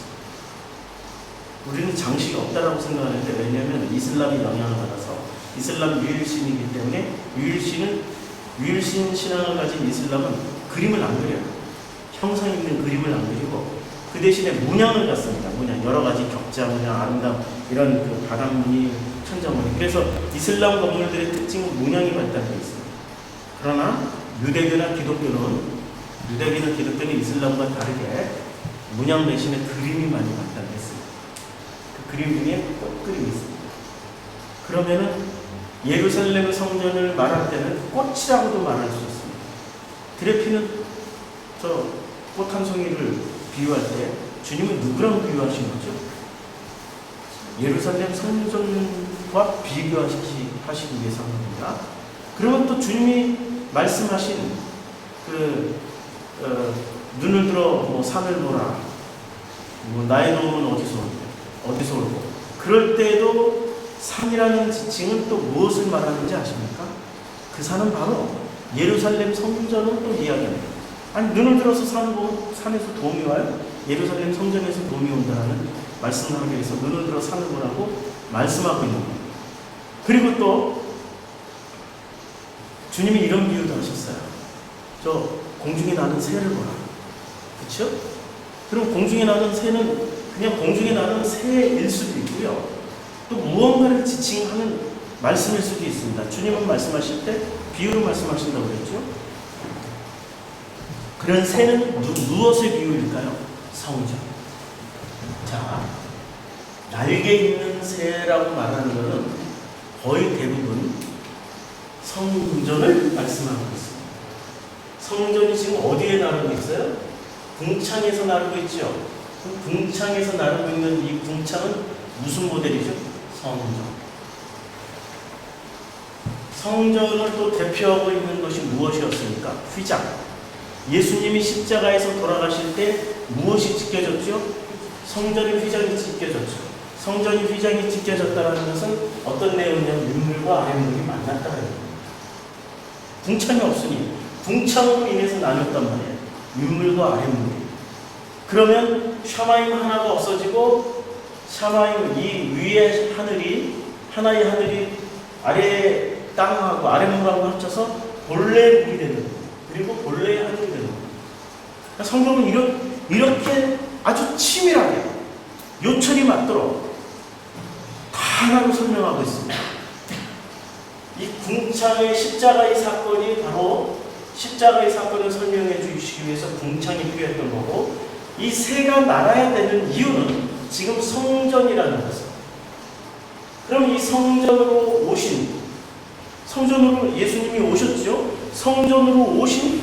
S1: 우리는 장식이 없다라고 생각하는데, 왜냐하면 이슬람이 영향을 받아서 이슬람 유일신이기 때문에 유일신 신앙을 가진 이슬람은 그림을 안 그려요. 형상 있는 그림을 안 그리고 그 대신에 문양을 갖습니다. 문양, 여러 가지 격자 문양, 아름다움, 이런 그 바람무늬, 천자무늬. 그래서 이슬람 건물들의 특징은 문양이 발달되어 있습니다. 그러나 유대교나 기독교는 이슬람과 다르게 문양 대신에 그림이 많이 발달됐습니다. 그 그림 중에 꽃그림이 있습니다. 그러면은 예루살렘 성전을 말할 때는 꽃이라고도 말할 수 있습니다. 드레피는 저 꽃 한 송이를 비유할 때 주님은 누구랑 비유하신 거죠? 예루살렘 성전과 비교하시기 위해서 한 겁니다. 그러면 또 주님이 말씀하신 눈을 들어 뭐 산을 보라, 뭐 나의 도움은 어디서 올고, 그럴 때도 산이라는 지칭은 또 무엇을 말하는지 아십니까? 그 산은 바로 예루살렘 성전을 또 이야기합니다. 아니, 눈을 들어서 산에서 도움이 와요? 예루살렘 성전에서 도움이 온다는 말씀을 하기 위해서 눈을 들어 산을 보라고 말씀하고 있는 겁니다. 그리고 또 주님이 이런 비유도 하셨어요. 저 공중에 나는 새를 보라. 그렇죠? 그럼 공중에 나는 새는 그냥 공중에 나는 새일 수도 있고요. 또 무언가를 지칭하는 말씀일 수도 있습니다. 주님은 말씀하실 때 비유로 말씀하신다고 그랬죠. 그런 새는 무엇을 비유일까요? 성전. 자, 날개 있는 새라고 말하는 것은 거의 대부분 성전을 말씀하고 있습니다. 성전이 지금 어디에 나르고 있어요? 궁창에서 나르고 있죠. 그 궁창에서 나르고 있는 이 궁창은 무슨 모델이죠? 성전. 성전을 또 대표하고 있는 것이 무엇이었습니까? 휘장. 예수님이 십자가에서 돌아가실 때 무엇이 찢겨졌죠? 성전의 휘장이 찢겨졌죠. 성전이 휘장이 찢겨졌다는 것은 어떤 내용이냐면 윗물과 아랫물이 만났다는 거예요. 궁창이 없으니 궁창으로 인해서 나눴단 말이에요. 윗물과 아랫물이. 그러면 샤마임 하나가 없어지고 샤마임 이 위에 하늘이 하나의 하늘이 아래 땅하고 아랫물하고 합쳐서 본래의 물이 되는 거예요. 그리고 본래의 하늘이 되는 거예요. 그러니까 성경은 이렇게 아주 치밀하게 요철이 맞도록 다 하나로 설명하고 있습니다. 이 궁창의 십자가의 사건이 바로 십자가의 사건을 설명해 주시기 위해서 궁창이 필요했던 거고, 이 새가 날아야 되는 이유는 지금 성전이라는 것입니다. 그럼 이 성전으로 예수님이 오셨죠? 성전으로 오신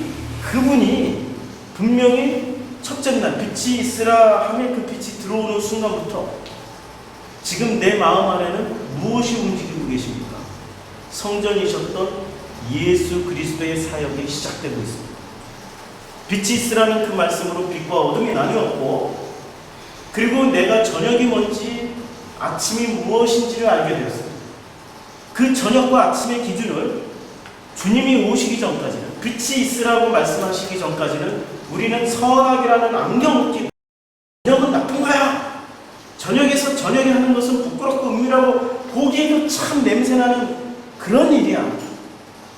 S1: 그분이 분명히 첫째 날 빛이 있으라 하며 그 빛이 들어오는 순간부터 지금 내 마음 안에는 무엇이 움직이고 계십니까? 성전이셨던 예수 그리스도의 사역이 시작되고 있습니다. 빛이 있으라는 그 말씀으로 빛과 어둠이 나뉘었고, 그리고 내가 저녁이 뭔지 아침이 무엇인지를 알게 되었습니다. 그 저녁과 아침의 기준을 주님이 오시기 전까지는, 빛이 있으라고 말씀하시기 전까지는 우리는 선악이라는 안경을 끼고 저녁은 나쁜 거야, 저녁에서 저녁에 하는 것은 부끄럽고 은밀하고 보기에도 참 냄새나는 그런 일이야.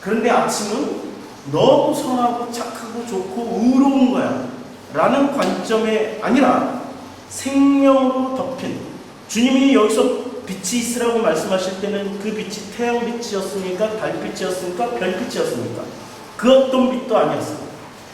S1: 그런데 아침은 너무 선하고 착하고 좋고 의로운 거야 라는 관점이 아니라 생명으로 덮인, 주님이 여기서 빛이 있으라고 말씀하실 때는 그 빛이 태양빛이었습니까? 달빛이었습니까? 별빛이었습니까? 그 어떤 빛도 아니었습니다.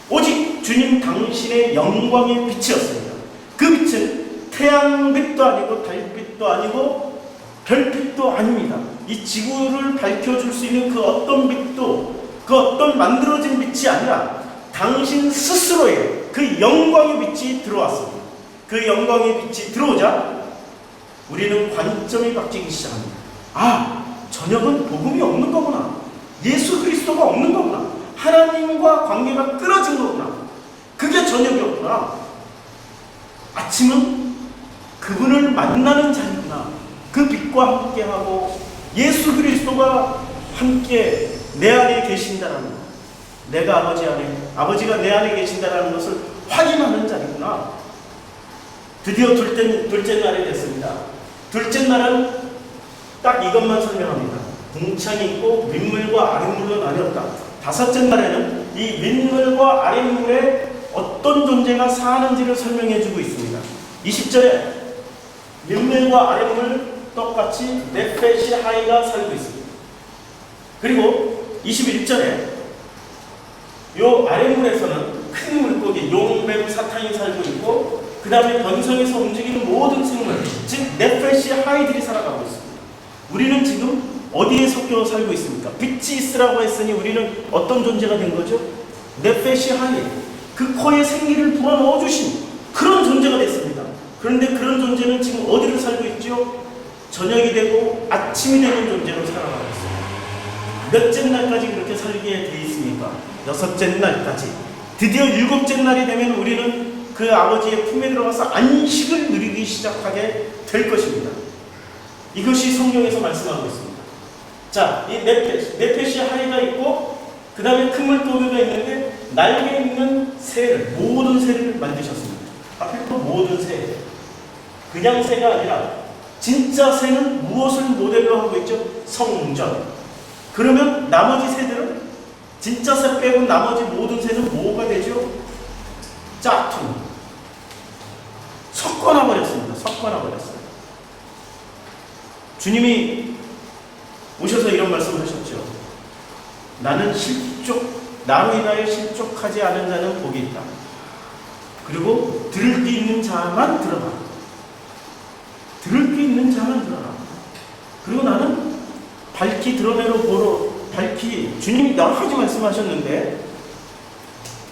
S1: 오직 주님 당신의 영광의 빛이었습니다. 그 빛은 태양빛도 아니고 달빛도 아니고 별빛도 아닙니다. 이 지구를 밝혀줄 수 있는 그 어떤 빛도, 그 어떤 만들어진 빛이 아니라 당신 스스로의 그 영광의 빛이 들어왔습니다. 그 영광의 빛이 들어오자 우리는 관점이 바뀌기 시작합니다. 아, 저녁은 복음이 없는 거구나. 예수 그리스도가 없는 거구나. 하나님과 관계가 끊어진 거구나. 그게 저녁이었구나. 아침은 그분을 만나는 자리구나. 그 빛과 함께하고 예수 그리스도가 함께 내 안에 계신다라는 것, 내가 아버지 안에, 아버지가 내 안에 계신다라는 것을 확인하는 자리구나. 드디어 둘째 날이 됐습니다. 둘째 날은 딱 이것만 설명합니다. 궁창이 있고 윗물과 아랫물로 나뉘었다. 다섯째 날에는 이 윗물과 아랫물에 어떤 존재가 사는지를 설명해주고 있습니다. 20절에 윗물과 아랫물 똑같이 네페시 하이가 살고 있습니다. 그리고 21절에 요 아랫물에서는 큰 물고기, 용, 뱀, 사탄이 살고 있고, 그 다음에 변성에서 움직이는 모든 생물, 즉 네페시 하이들이 살아가고 있습니다. 우리는 지금 어디에 섞여 살고 있습니까? 빛이 있으라고 했으니 우리는 어떤 존재가 된 거죠? 네페시 하이, 그 코에 생기를 불어넣어 주신 그런 존재가 됐습니다. 그런데 그런 존재는 지금 어디로 살고 있죠? 저녁이 되고 아침이 되는 존재로 살아가고 있습니다. 몇째 날까지 그렇게 살게 돼 있습니까? 6째 날까지. 드디어 7째 날이 되면 우리는 그 아버지의 품에 들어가서 안식을 누리기 시작하게 될 것입니다. 이것이 성경에서 말씀하고 있습니다. 자, 이 네페시 하이가 있고, 그 다음에 큰 물고기가 있는데 날개 있는 새를, 모든 새를 만드셨습니다. 앞에 또 모든 새, 그냥 새가 아니라 진짜 새는 무엇을 모델로 하고 있죠? 성전. 그러면 나머지 새들은, 진짜 새 빼고 나머지 모든 새는 뭐가 되죠? 짝퉁. 섞어놔버렸습니다. 섞어놔버렸어요. 주님이 오셔서 이런 말씀을 하셨죠. 나는 나로 인하여 실족하지 않은 자는 복이 있다. 그리고 들을 게 있는 자만 들어라. 들을 게 있는 자만 들어라. 그리고 나는 밝히 드러내로 보러, 주님이 여러 가지 말씀하셨는데,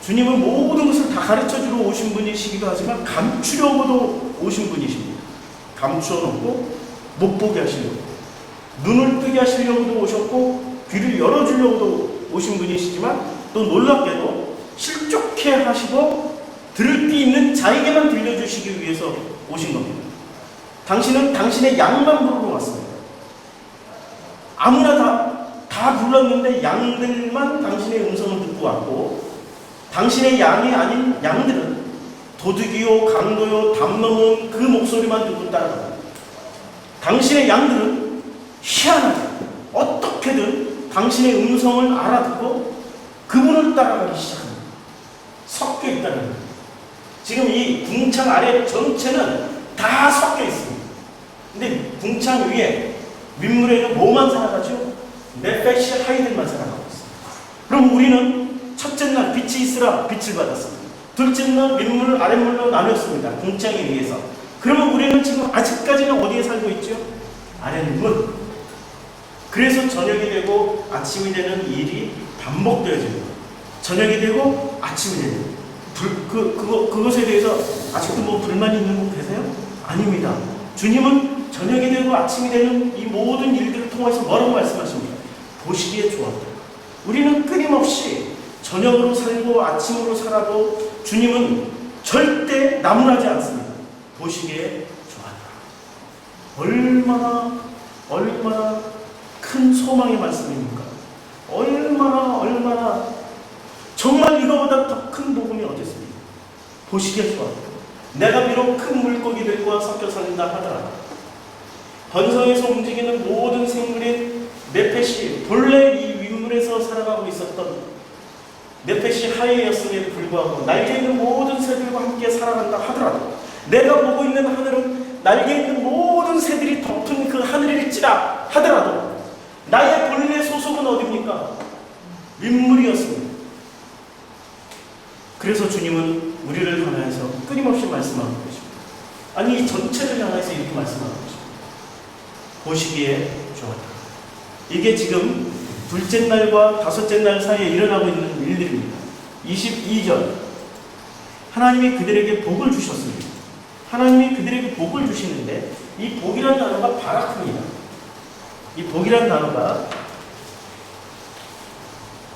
S1: 주님은 모든 것을 다 가르쳐주러 오신 분이시기도 하지만 감추려고도 오신 분이십니다. 감추어 놓고 못 보게 하시려고, 눈을 뜨게 하시려고도 오셨고 귀를 열어주려고도 오신 분이시지만 또 놀랍게도 실족해 하시고 들을 귀 있는 자에게만 들려주시기 위해서 오신 겁니다. 당신은 당신의 양만 부르러 왔습니다. 아무나 다 불렀는데 양들만 당신의 음성을 듣고 왔고, 당신의 양이 아닌 양들은 도둑이요, 강도요, 담 넘은 그 목소리만 듣고 따라갑니다. 당신의 양들은 희한하게 어떻게든 당신의 음성을 알아듣고 그분을 따라가기 시작합니다. 섞여 있다는 거예요. 지금 이 궁창 아래 전체는 다 섞여 있습니다. 근데 궁창 위에 윗물에는 뭐만 살아가죠? 네페시 하이들만 살아가고 있습니다. 그럼 우리는 첫째 날 빛이 있으라 빛을 받았습니다. 둘째 날 윗물 아랫물로 나눴습니다. 궁창에 의해서. 그러면 우리는 지금 아직까지는 어디에 살고 있죠? 아랫물. 그래서 저녁이 되고 아침이 되는 일이 반복되어집니다. 저녁이 되고 아침이 되는 그것에 대해서 아직도 뭐 불만이 있는 분 계세요? 아닙니다. 주님은 저녁이 되고 아침이 되는 이 모든 일들을 통해서 뭐라고 말씀하십니까? 보시기에 좋았다. 우리는 끊임없이 저녁으로 살고 아침으로 살아도 주님은 절대 나무라지 않습니다. 보시기에 좋았다. 얼마나 큰 소망의 말씀입니까? 얼마나 정말 이거보다 더 큰 복음이 어디 있습니까? 보시기에 좋았다. 내가 비록 큰 물고기들과 섞여 산다 하더라도 번성에서 움직이는 모든 생물인 네페시, 본래 이 윗물에서 살아가고 있었던 네페시 하이였음에도 불구하고 날개 있는 모든 새들과 함께 살아간다 하더라도, 내가 보고 있는 하늘은 날개 있는 모든 새들이 덮은 그 하늘일지라 하더라도 나의 본래 소속은 어디입니까? 윗물이었습니다. 그래서 주님은 우리를 향해서 끊임없이 말씀하고 계십니다. 아니, 이 전체를 향해서 이렇게 말씀하고 계십니다. 보시기에 좋았다. 이게 지금 둘째 날과 다섯째 날 사이에 일어나고 있는 일들입니다. 22절. 하나님이 그들에게 복을 주셨습니다. 하나님이 그들에게 복을 주시는데 이 복이라는 단어가 바라크입니다. 이 복이라는 단어가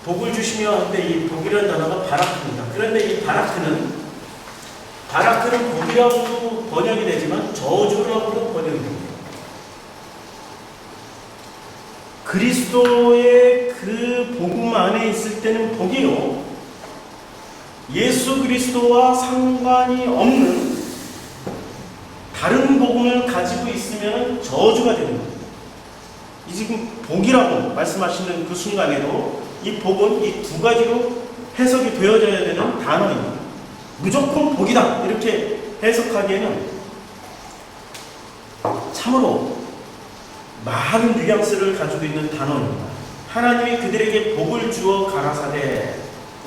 S1: 복을 주시며 하는데 이 복이라는 단어가 바라크입니다. 그런데 이 바라크는 복이라고도 번역이 되지만 저주라고도 번역이 됩니다. 그리스도의 그 복음 안에 있을 때는 복이요, 예수 그리스도와 상관이 없는 다른 복음을 가지고 있으면 저주가 됩니다. 이 지금 복이라고 말씀하시는 그 순간에도 이 복은 이 두 가지로 해석이 되어져야 되는 단어입니다. 무조건 복이다 이렇게 해석하기에는 참으로 많은 뉘앙스를 가지고 있는 단어입니다. 하나님이 그들에게 복을 주어 가라사대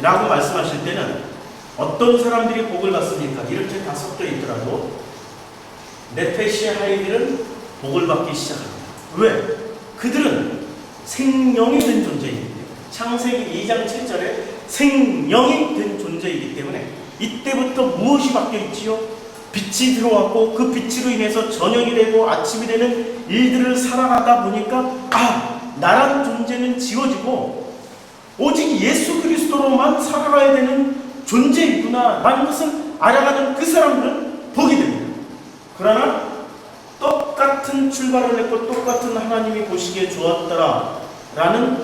S1: 라고 말씀하실 때는 어떤 사람들이 복을 받습니까? 이렇게 다 섞여 있더라도 네페시 하이들은 복을 받기 시작합니다. 왜? 그들은 생명이 된 존재이기 때문에, 창세기 2장 7절에 생명이 된 존재이기 때문에 이때부터 무엇이 바뀌어 있지요? 빛이 들어왔고 그 빛으로 인해서 저녁이 되고 아침이 되는 일들을 살아가다 보니까 나라는 존재는 지워지고 오직 예수 그리스도로만 살아가야 되는 존재이구나 라는 것을 알아가는 그 사람들은 복이 됩니다. 그러나 똑같은 출발을 했고 똑같은 하나님이 보시기에 좋았더라 라는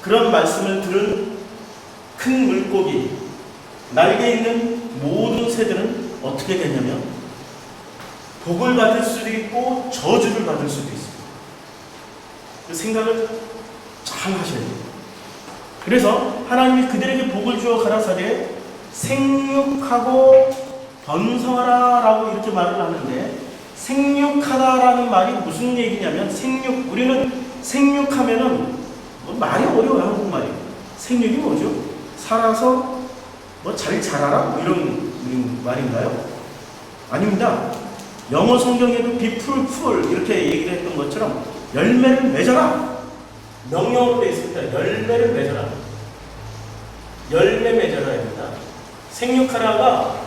S1: 그런 말씀을 들은 큰 물고기, 날개 있는 모든 새들은 어떻게 되냐면 복을 받을 수도 있고 저주를 받을 수도 있습니다. 그 생각을 잘 하셔야 돼요. 그래서 하나님이 그들에게 복을 주어 가라사대 생육하고 번성하라 라고 이렇게 말을 하는데, 생육하다라는 말이 무슨 얘기냐면 우리는 생육하면은 말이 어려워요. 한국말이. 생육이 뭐죠? 살아서 잘 자라라? 이런 말인가요? 아닙니다. 영어 성경에도 be fruitful 이렇게 얘기를 했던 것처럼 열매를 맺어라. 명령어로 되어 있습니다. 열매를 맺어라. 열매 맺어라입니다. 생육하라가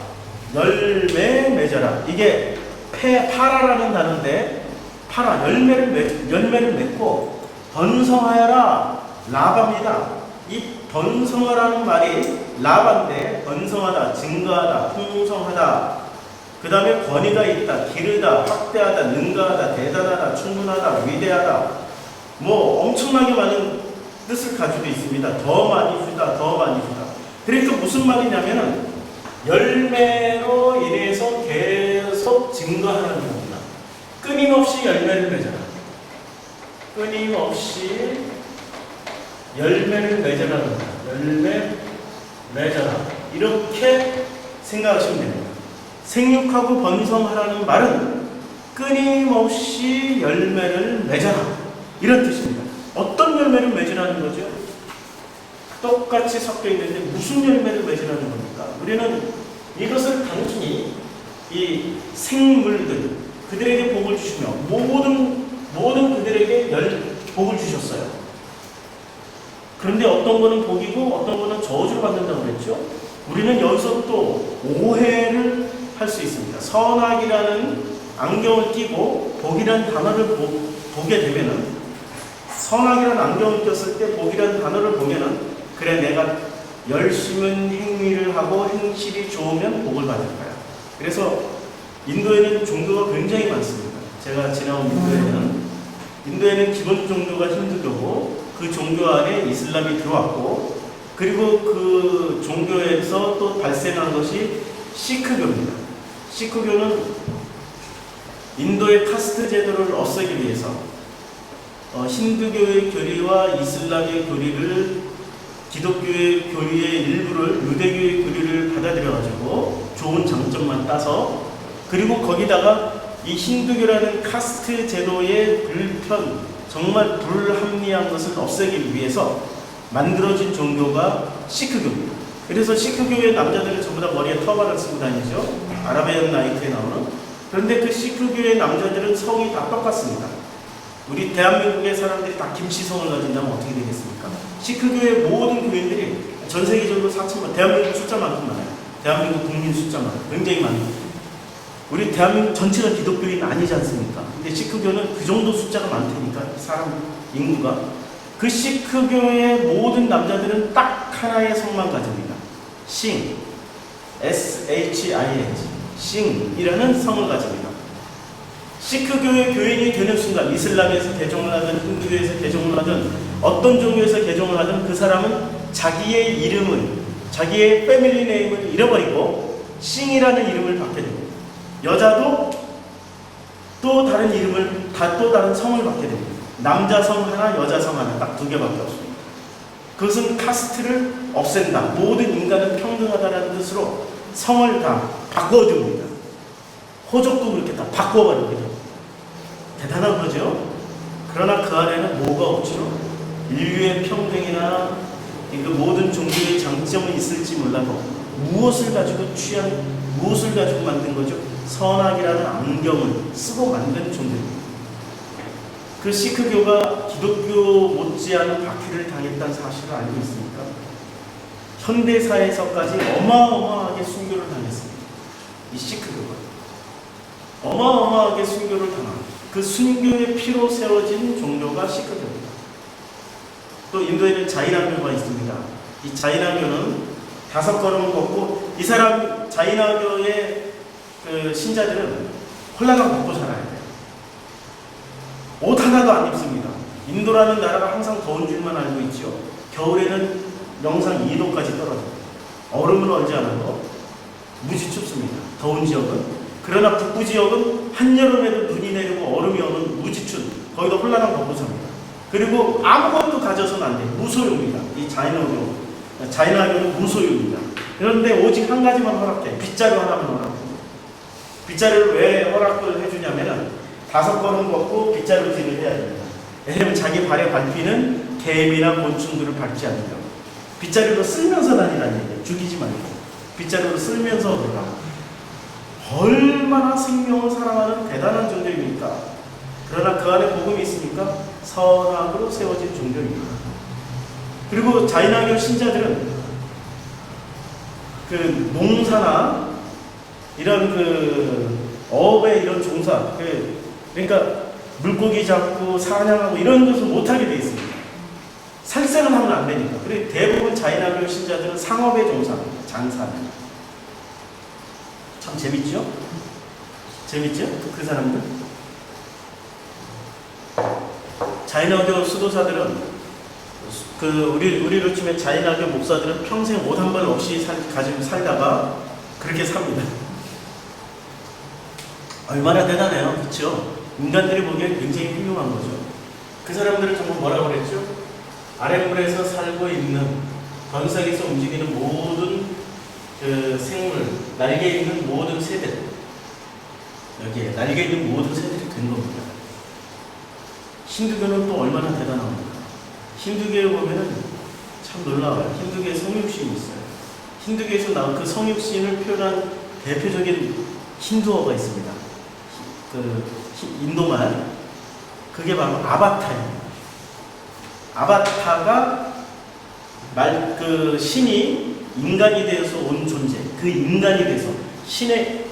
S1: 열매 맺어라. 이게 파라라는 단어인데 팔아 열매를 맺고 번성하여라 라바입니다. 이 번성하라는 말이 라바인데 번성하다, 증가하다, 풍성하다, 그 다음에 권위가 있다, 기르다, 확대하다, 능가하다, 대단하다, 충분하다, 위대하다, 뭐 엄청나게 많은 뜻을 가지고 있습니다. 더 많이 주다, 더 많이 주다. 그러니까 무슨 말이냐면은 열매로 인해서 계속 증가하는 겁니다. 끊임없이 열매를 맺어라. 끊임없이 열매를 맺어라. 열매 맺어라. 이렇게 생각하시면 됩니다. 생육하고 번성하라는 말은 끊임없이 열매를 맺어라. 이런 뜻입니다. 어떤 열매를 맺으라는 거죠? 똑같이 섞여 있는데 무슨 열매를 맺으라는 겁니까? 우리는 이것을 단순히 이 생물들, 그들에게 복을 주시며 모든 그들에게 복을 주셨어요. 그런데 어떤 거는 복이고 어떤 거는 저주를 받는다고 그랬죠. 우리는 여기서 또 오해를 할 수 있습니다. 선악이라는 안경을 끼고 복이라는 단어를 보게 되면은, 선악이라는 안경을 꼈을 때 복이라는 단어를 보면은, 그래 내가 열심히 행위를 하고 행실이 좋으면 복을 받을 거야. 그래서 인도에는 종교가 굉장히 많습니다. 제가 지나온 인도에는 기본 종교가 힌두교고 그 종교 안에 이슬람이 들어왔고, 그리고 그 종교에서 또 발생한 것이 시크교입니다. 시크교는 인도의 카스트 제도를 없애기 위해서 힌두교의 교리와 이슬람의 교리를, 기독교의 교리의 일부를, 유대교의 교리를 받아들여가지고 좋은 장점만 따서, 그리고 거기다가 이 힌두교라는 카스트 제도의 불편, 정말 불합리한 것을 없애기 위해서 만들어진 종교가 시크교입니다. 그래서 시크교의 남자들은 전부 다 머리에 터바를 쓰고 다니죠. 아라비안 나이트에 나오는. 그런데 그 시크교의 남자들은 성이 다 똑같습니다. 우리 대한민국의 사람들이 다 김씨성을 가진다면 어떻게 되겠습니까? 시크교의 모든 교인들이 전 세계적으로 4천만, 대한민국 숫자만큼 많아요. 대한민국 국민 숫자만 굉장히 많아요. 우리 대한민국 전체가 기독교인 아니지 않습니까? 근데 시크교는 그 정도 숫자가 많다니까, 사람 인구가. 그 시크교의 모든 남자들은 딱 하나의 성만 가집니다. 싱, S-H-I-N-G, 싱이라는 성을 가집니다. 시크교의 교인이 되는 순간, 이슬람에서 개종을 하든 힌두교에서 개종을 하든 어떤 종교에서 개종을 하든 그 사람은 자기의 이름을, 자기의 패밀리 네임을 잃어버리고 싱이라는 이름을 받게 됩니다. 여자도 또 다른 이름을, 또 다른 성을 받게 됩니다. 남자 성 하나, 여자 성 하나, 딱 두 개밖에 없습니다. 그것은 카스트를 없앤다. 모든 인간은 평등하다는 뜻으로 성을 다 바꿔줍니다. 호적도 그렇게 다 바꿔버립니다. 대단한 거죠? 그러나 그 안에는 뭐가 없죠? 인류의 평등이나 그 모든 종교의 장점이 있을지 몰라도 무엇을 가지고 무엇을 가지고 만든 거죠? 선악이라는 안경을 쓰고 만든 종교입니다. 그 시크교가 기독교 못지않은 박해를 당했다는 사실을 알고 있습니까? 현대사에서까지 어마어마하게 순교를 당했습니다. 이 시크교가 어마어마하게 순교를 당한, 그 순교의 피로 세워진 종교가 시크교입니다. 또 인도에는 자이나교가 있습니다. 이 자이나교는 5걸음을 걷고, 이 사람 자이나교의 그 신자들은 홀라당 벗고 살아야 돼요. 옷 하나도 안 입습니다. 인도라는 나라가 항상 더운 줄만 알고 있죠. 겨울에는 영상 2도까지 떨어져요. 얼음은 얼지 않아도 무지 춥습니다. 더운 지역은. 그러나 북부 지역은 한여름에도 눈이 내리고 얼음이 오는 무지 춘, 거기도 홀라당 벗고 삽니다. 그리고 아무것도 가져서는 안 돼요. 무소유입니다. 이 자이나교는 무소유입니다. 그런데 오직 한 가지만 허락해. 빗자루 하나만 허락해. 빗자루를 왜 허락을 해주냐면은 5걸음 걷고 빗자루질을 해야 됩니다. 왜냐면 자기 발에 밟히는 개미나 곤충들을 밟지 않으려고. 빗자루로 쓸면서 다니라는 얘기예요. 죽이지 말고. 빗자루로 쓸면서 들어가고. 얼마나 생명을 사랑하는 대단한 종교입니까? 그러나 그 안에 복음이 있습니까? 선악으로 세워진 종교입니다. 그리고 자이나교 신자들은 그 농사나 이런 그 어업의 이런 종사, 그러니까 물고기 잡고 사냥하고 이런 것을 못하게 돼 있습니다. 살생을 하면 안 되니까. 그리고 대부분 자인학교 신자들은 상업에 종사합니다. 장사를. 참 재밌죠? 재밌죠? 그 사람들. 자인학교 수도사들은 우리로 치면 자인학교 목사들은 평생 옷 한 벌 없이 가지고 살다가 그렇게 삽니다. 얼마나 대단해요, 그렇죠? 인간들이 보기엔 굉장히 훌륭한 거죠. 그 사람들은 정말 뭐라고 그랬죠? 아랫물에서 살고 있는 번석에서 움직이는 모든 그 생물, 날개 있는 모든 새들, 여기에 날개 있는 모든 새들이 된 겁니다. 힌두교는 또 얼마나 대단합니까? 힌두교에 보면은 참 놀라워요. 힌두교에 성육신이 있어요. 힌두교에서 나온 그 성육신을 표현한 대표적인 힌두어가 있습니다. 인도말. 그게 바로 아바타입니다. 아바타가 신이 인간이 되어서 온 존재, 그 인간이 돼서 신의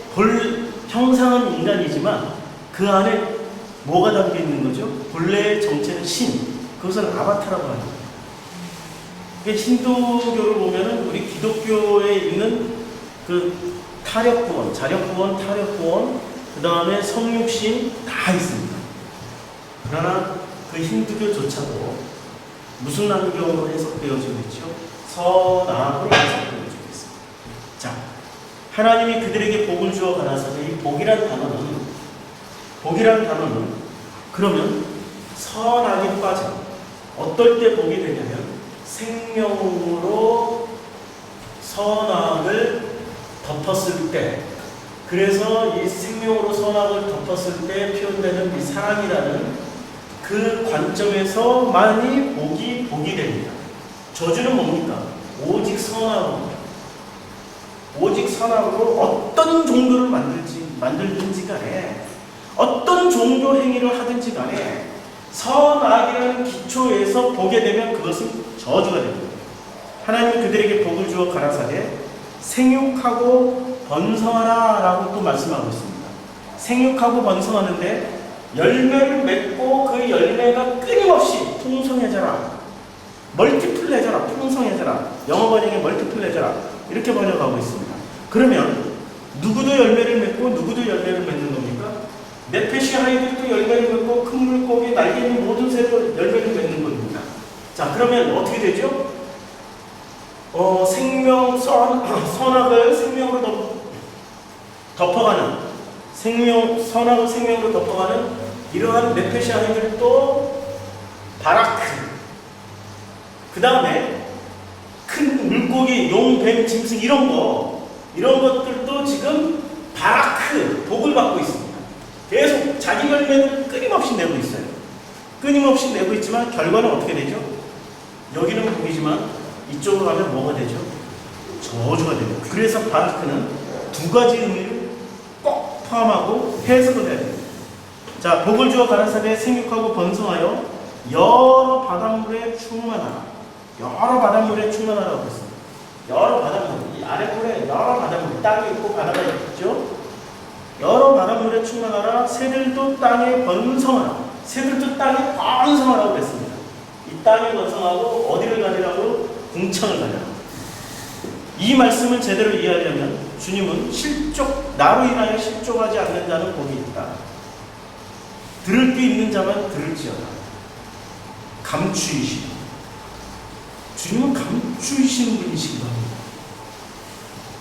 S1: 형상은 인간이지만 그 안에 뭐가 담겨 있는 거죠? 본래의 정체는 신. 그것을 아바타라고 합니다. 힌두교를 보면은 우리 기독교에 있는 그 타력구원, 자력구원, 타력구원, 그 다음에 성육신 다 있습니다. 그러나 그 힌두교조차도 무슨 안경으로 해석되어지고 있죠? 선악으로 해석되어지고 있습니다. 자, 하나님이 그들에게 복을 주어 가라사대 이 복이란 단어는 그러면 선악이 빠져 어떨 때 복이 되냐면 생명으로 선악을 덮었을 때, 그래서 이 생명으로 선악을 덮었을 때 표현되는 이 사랑이라는 그 관점에서만이 복이 됩니다. 저주는 뭡니까? 오직 선악으로 어떤 종교를 만들든지 간에, 어떤 종교 행위를 하든지 간에 선악이라는 기초에서 보게 되면 그것은 저주가 됩니다. 하나님이 그들에게 복을 주어 가라사대 생육하고 번성하라 라고 또 말씀하고 있습니다. 생육하고 번성하는데 열매를 맺고 그 열매가 끊임없이 풍성해져라, 멀티플해져라, 풍성해져라, 영어 번역에 멀티플해져라 이렇게 번역하고 있습니다. 그러면 누구도 열매를 맺고 누구도 열매를 맺는 겁니까? 네페시 아이들도 열매를 맺고 큰 물고기 날개 있는 모든 새도 열매를 맺는 겁니다. 자, 그러면 어떻게 되죠? 선악을 생명으로 덮어가는 선악을 생명으로 덮어가는 이러한 네페시 아이들도 바라크, 그 다음에 큰 물고기, 용, 뱀, 짐승 이런 것들도 지금 바라크, 복을 받고 있습니다. 계속 자기 열매는 끊임없이 내고 있어요. 끊임없이 내고 있지만 결과는 어떻게 되죠? 여기는 복이지만 이쪽으로 가면 뭐가 되죠? 저주가 됩니다. 그래서 바라크는 두 가지 의미를 꼭 포함하고 해석을 해야 됩니다. 자, 복을 주어 가라사대 생육하고 번성하여 여러 바닷물에 충만하라. 여러 바닷물에 충만하라고 했습니다. 여러 바닷물, 이 아랫물에 여러 바닷물, 땅이 있고 바다가 있죠. 여러 바닷물에 충만하라. 새들도 땅에 번성하라. 새들도 땅에 번성하라고 했습니다. 이 땅에 번성하고 어디를 가리라고? 궁창을 가리라고. 이 말씀을 제대로 이해하려면 주님은 나로 인하여 실족하지 않는 자는 복이 있다. 들을 게 있는 자만 들을지어다. 감추이시다. 주님은 감추이시는 분이시기도 합니다.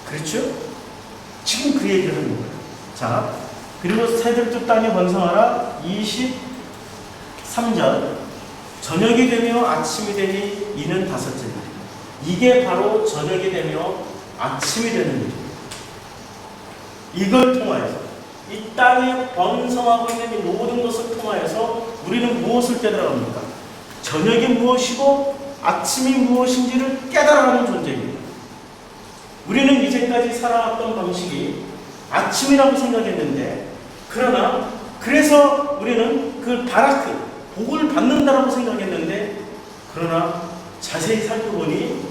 S1: 그렇죠? 지금 그 얘기를 하는 거예요. 자, 그리고 새들도 땅에 번성하라. 23절 저녁이 되며 아침이 되니 이는 다섯째 날이다. 이게 바로 저녁이 되며 아침이 되는 일입니다. 이걸 통하여서 이 땅에 번성하고 있는 이 모든 것을 통하여서 우리는 무엇을 깨달아갑니까? 저녁이 무엇이고 아침이 무엇인지를 깨달아가는 존재입니다. 우리는 이제까지 살아왔던 방식이 아침이라고 생각했는데, 그래서 우리는 그 바라크, 복을 받는다라고 생각했는데, 그러나 자세히 살펴보니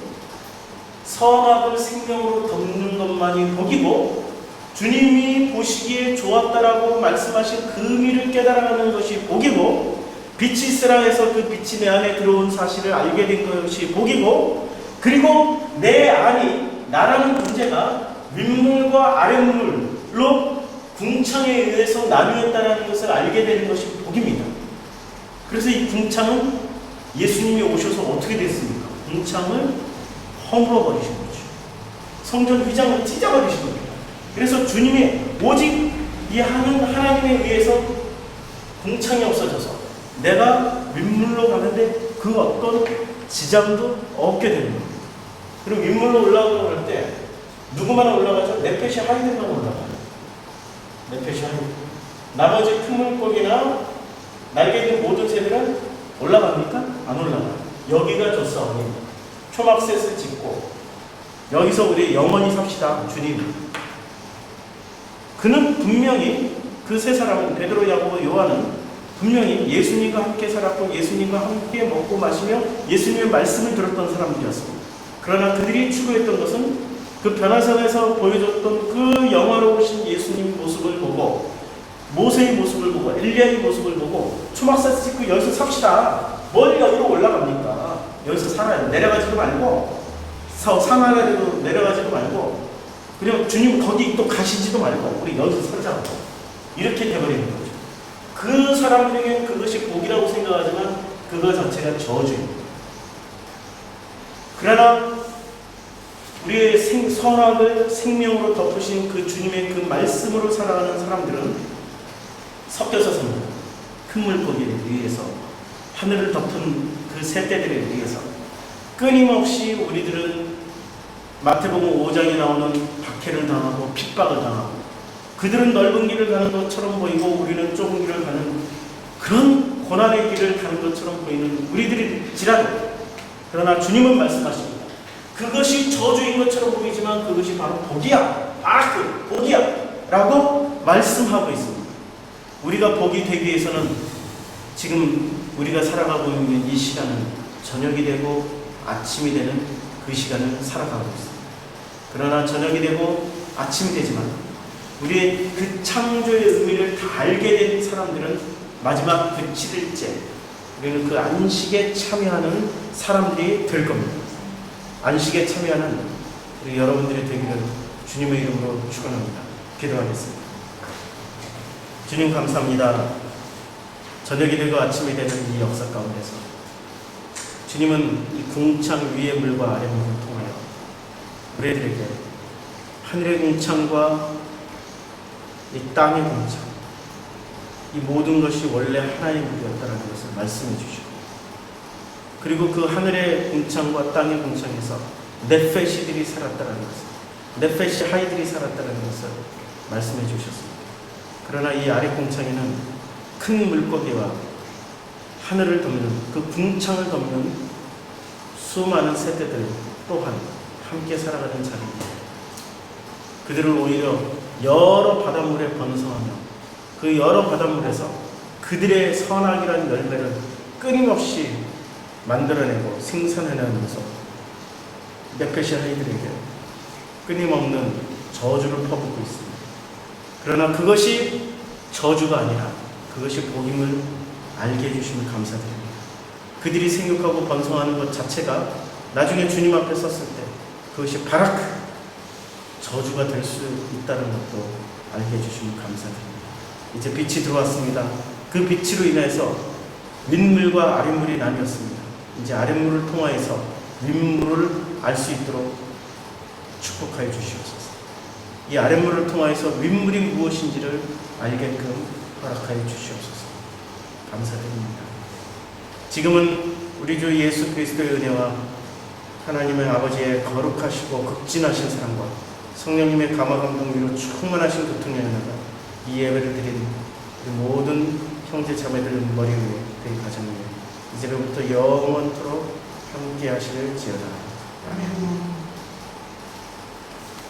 S1: 선악을 생명으로 덮는 것만이 복이고 주님이 보시기에 좋았다라고 말씀하신 그 의미를 깨달아가는 것이 복이고, 빛이 있으라 해서 그 빛이 내 안에 들어온 사실을 알게 된 것이 복이고, 그리고 내 안이, 나라는 존재가 윗물과 아랫물로 궁창에 의해서 나뉘었다는 것을 알게 되는 것이 복입니다. 그래서 이 궁창은 예수님이 오셔서 어떻게 됐습니까? 궁창을 허물어 버리신 거죠. 성전 휘장을 찢어버리신 겁니다. 그래서 주님이 오직 이 하나님에 의해서 궁창이 없어져서 내가 윗물로 가는데 그 어떤 지장도 없게 되는 겁니다. 그리고 윗물로 올라가려고 할 때 누구만 올라가죠? 네페시 하이드만 올라가요. 네페시 하이드. 나머지 큰 물고기나 날개 있는 모든 새들은 올라갑니까? 안 올라가요. 여기가 줬사오니 초막셋을 짓고 여기서 우리 영원히 삽시다. 주님. 그는 분명히 그 세 사람은 베드로, 야고보, 요한은 분명히 예수님과 함께 살았고 예수님과 함께 먹고 마시며 예수님의 말씀을 들었던 사람들이었습니다. 그러나 그들이 추구했던 것은 그 변화산에서 보여줬던 그 영화로우신 예수님 모습을 보고, 모세의 모습을 보고, 엘리야의 모습을 보고 초막사 짓고 여기서 삽시다. 뭘 여기로 올라갑니까? 여기서 살아야 돼. 내려가지도 말고, 산 아래로 내려가지도 말고, 그리고 주님 거기 또 가시지도 말고 우리 여기서 살자고. 이렇게 돼버리는 거죠. 그 사람들에게는 그것이 복이라고 생각하지만 그거 자체가 저주입니다. 그러나 우리의 선악을 생명으로 덮으신 그 주님의 그 말씀으로 살아가는 사람들은 섞여서 삽니다. 큰 물고기를 위해서, 하늘을 덮은 그 새떼들에 의해서 끊임없이 우리들은 마태복음 5장에 나오는 박해를 당하고 핍박을 당하고, 그들은 넓은 길을 가는 것처럼 보이고 우리는 좁은 길을 가는 그런 고난의 길을 가는 것처럼 보이는 우리들이지라도, 그러나 주님은 말씀하십니다. 그것이 저주인 것처럼 보이지만 그것이 바로 복이야. 복이야 라고 말씀하고 있습니다. 우리가 복이 되기 위해서는 지금 우리가 살아가고 있는 이 시간은 저녁이 되고 아침이 되는 그 시간을 살아가고 있습니다. 그러나 저녁이 되고 아침이 되지만 우리의 그 창조의 의미를 다 알게 된 사람들은 마지막 그 7일째 우리는 그 안식에 참여하는 사람들이 될 겁니다. 안식에 참여하는 우리 여러분들이 되기를 주님의 이름으로 축원합니다. 기도하겠습니다. 주님 감사합니다. 저녁이 되고 아침이 되는 이 역사 가운데서 주님은 이 궁창 위의 물과 아래 물을 통하여 우리들에게 하늘의 궁창과 이 땅의 궁창, 이 모든 것이 원래 하나의 물이었다는 것을 말씀해 주시고, 그리고 그 하늘의 궁창과 땅의 궁창에서 네페시들이 살았다는 것을, 네페시 하이들이 살았다는 것을 말씀해 주셨습니다. 그러나 이 아래 궁창에는 큰 물고기와 하늘을 덮는 그 궁창을 덮는 수많은 새떼들 또한 함께 살아가는 자리입니다. 그들을 오히려 여러 바닷물에 번성하며 그 여러 바닷물에서 그들의 선악이라는 열매를 끊임없이 만들어내고 생산해내면서 네페시 하이들에게 끊임없는 저주를 퍼붓고 있습니다. 그러나 그것이 저주가 아니라 그것이 복임을 알게 해주시면 감사드립니다. 그들이 생육하고 번성하는 것 자체가 나중에 주님 앞에 섰을 때 그것이 바라크, 저주가 될 수 있다는 것도 알게 해주시면 감사드립니다. 이제 빛이 들어왔습니다. 그 빛으로 인해서 윗물과 아랫물이 나뉘었습니다. 이제 아랫물을 통하여서 윗물을 알 수 있도록 축복하여 주시옵소서. 이 아랫물을 통하여서 윗물이 무엇인지를 알게끔 허락하여 주시옵소서. 감사드립니다. 지금은 우리 주 예수 그리스도의 은혜와 하나님의 아버지의 거룩하시고 극진하신 사랑과 성령님의 감화감동으로 충만하신 교통의 은혜가 이 예배를 드린 모든 형제 자매들 머리 위에 그의 가정 위에 이제부터 영원토록 함께 하시길 지어다. 아멘.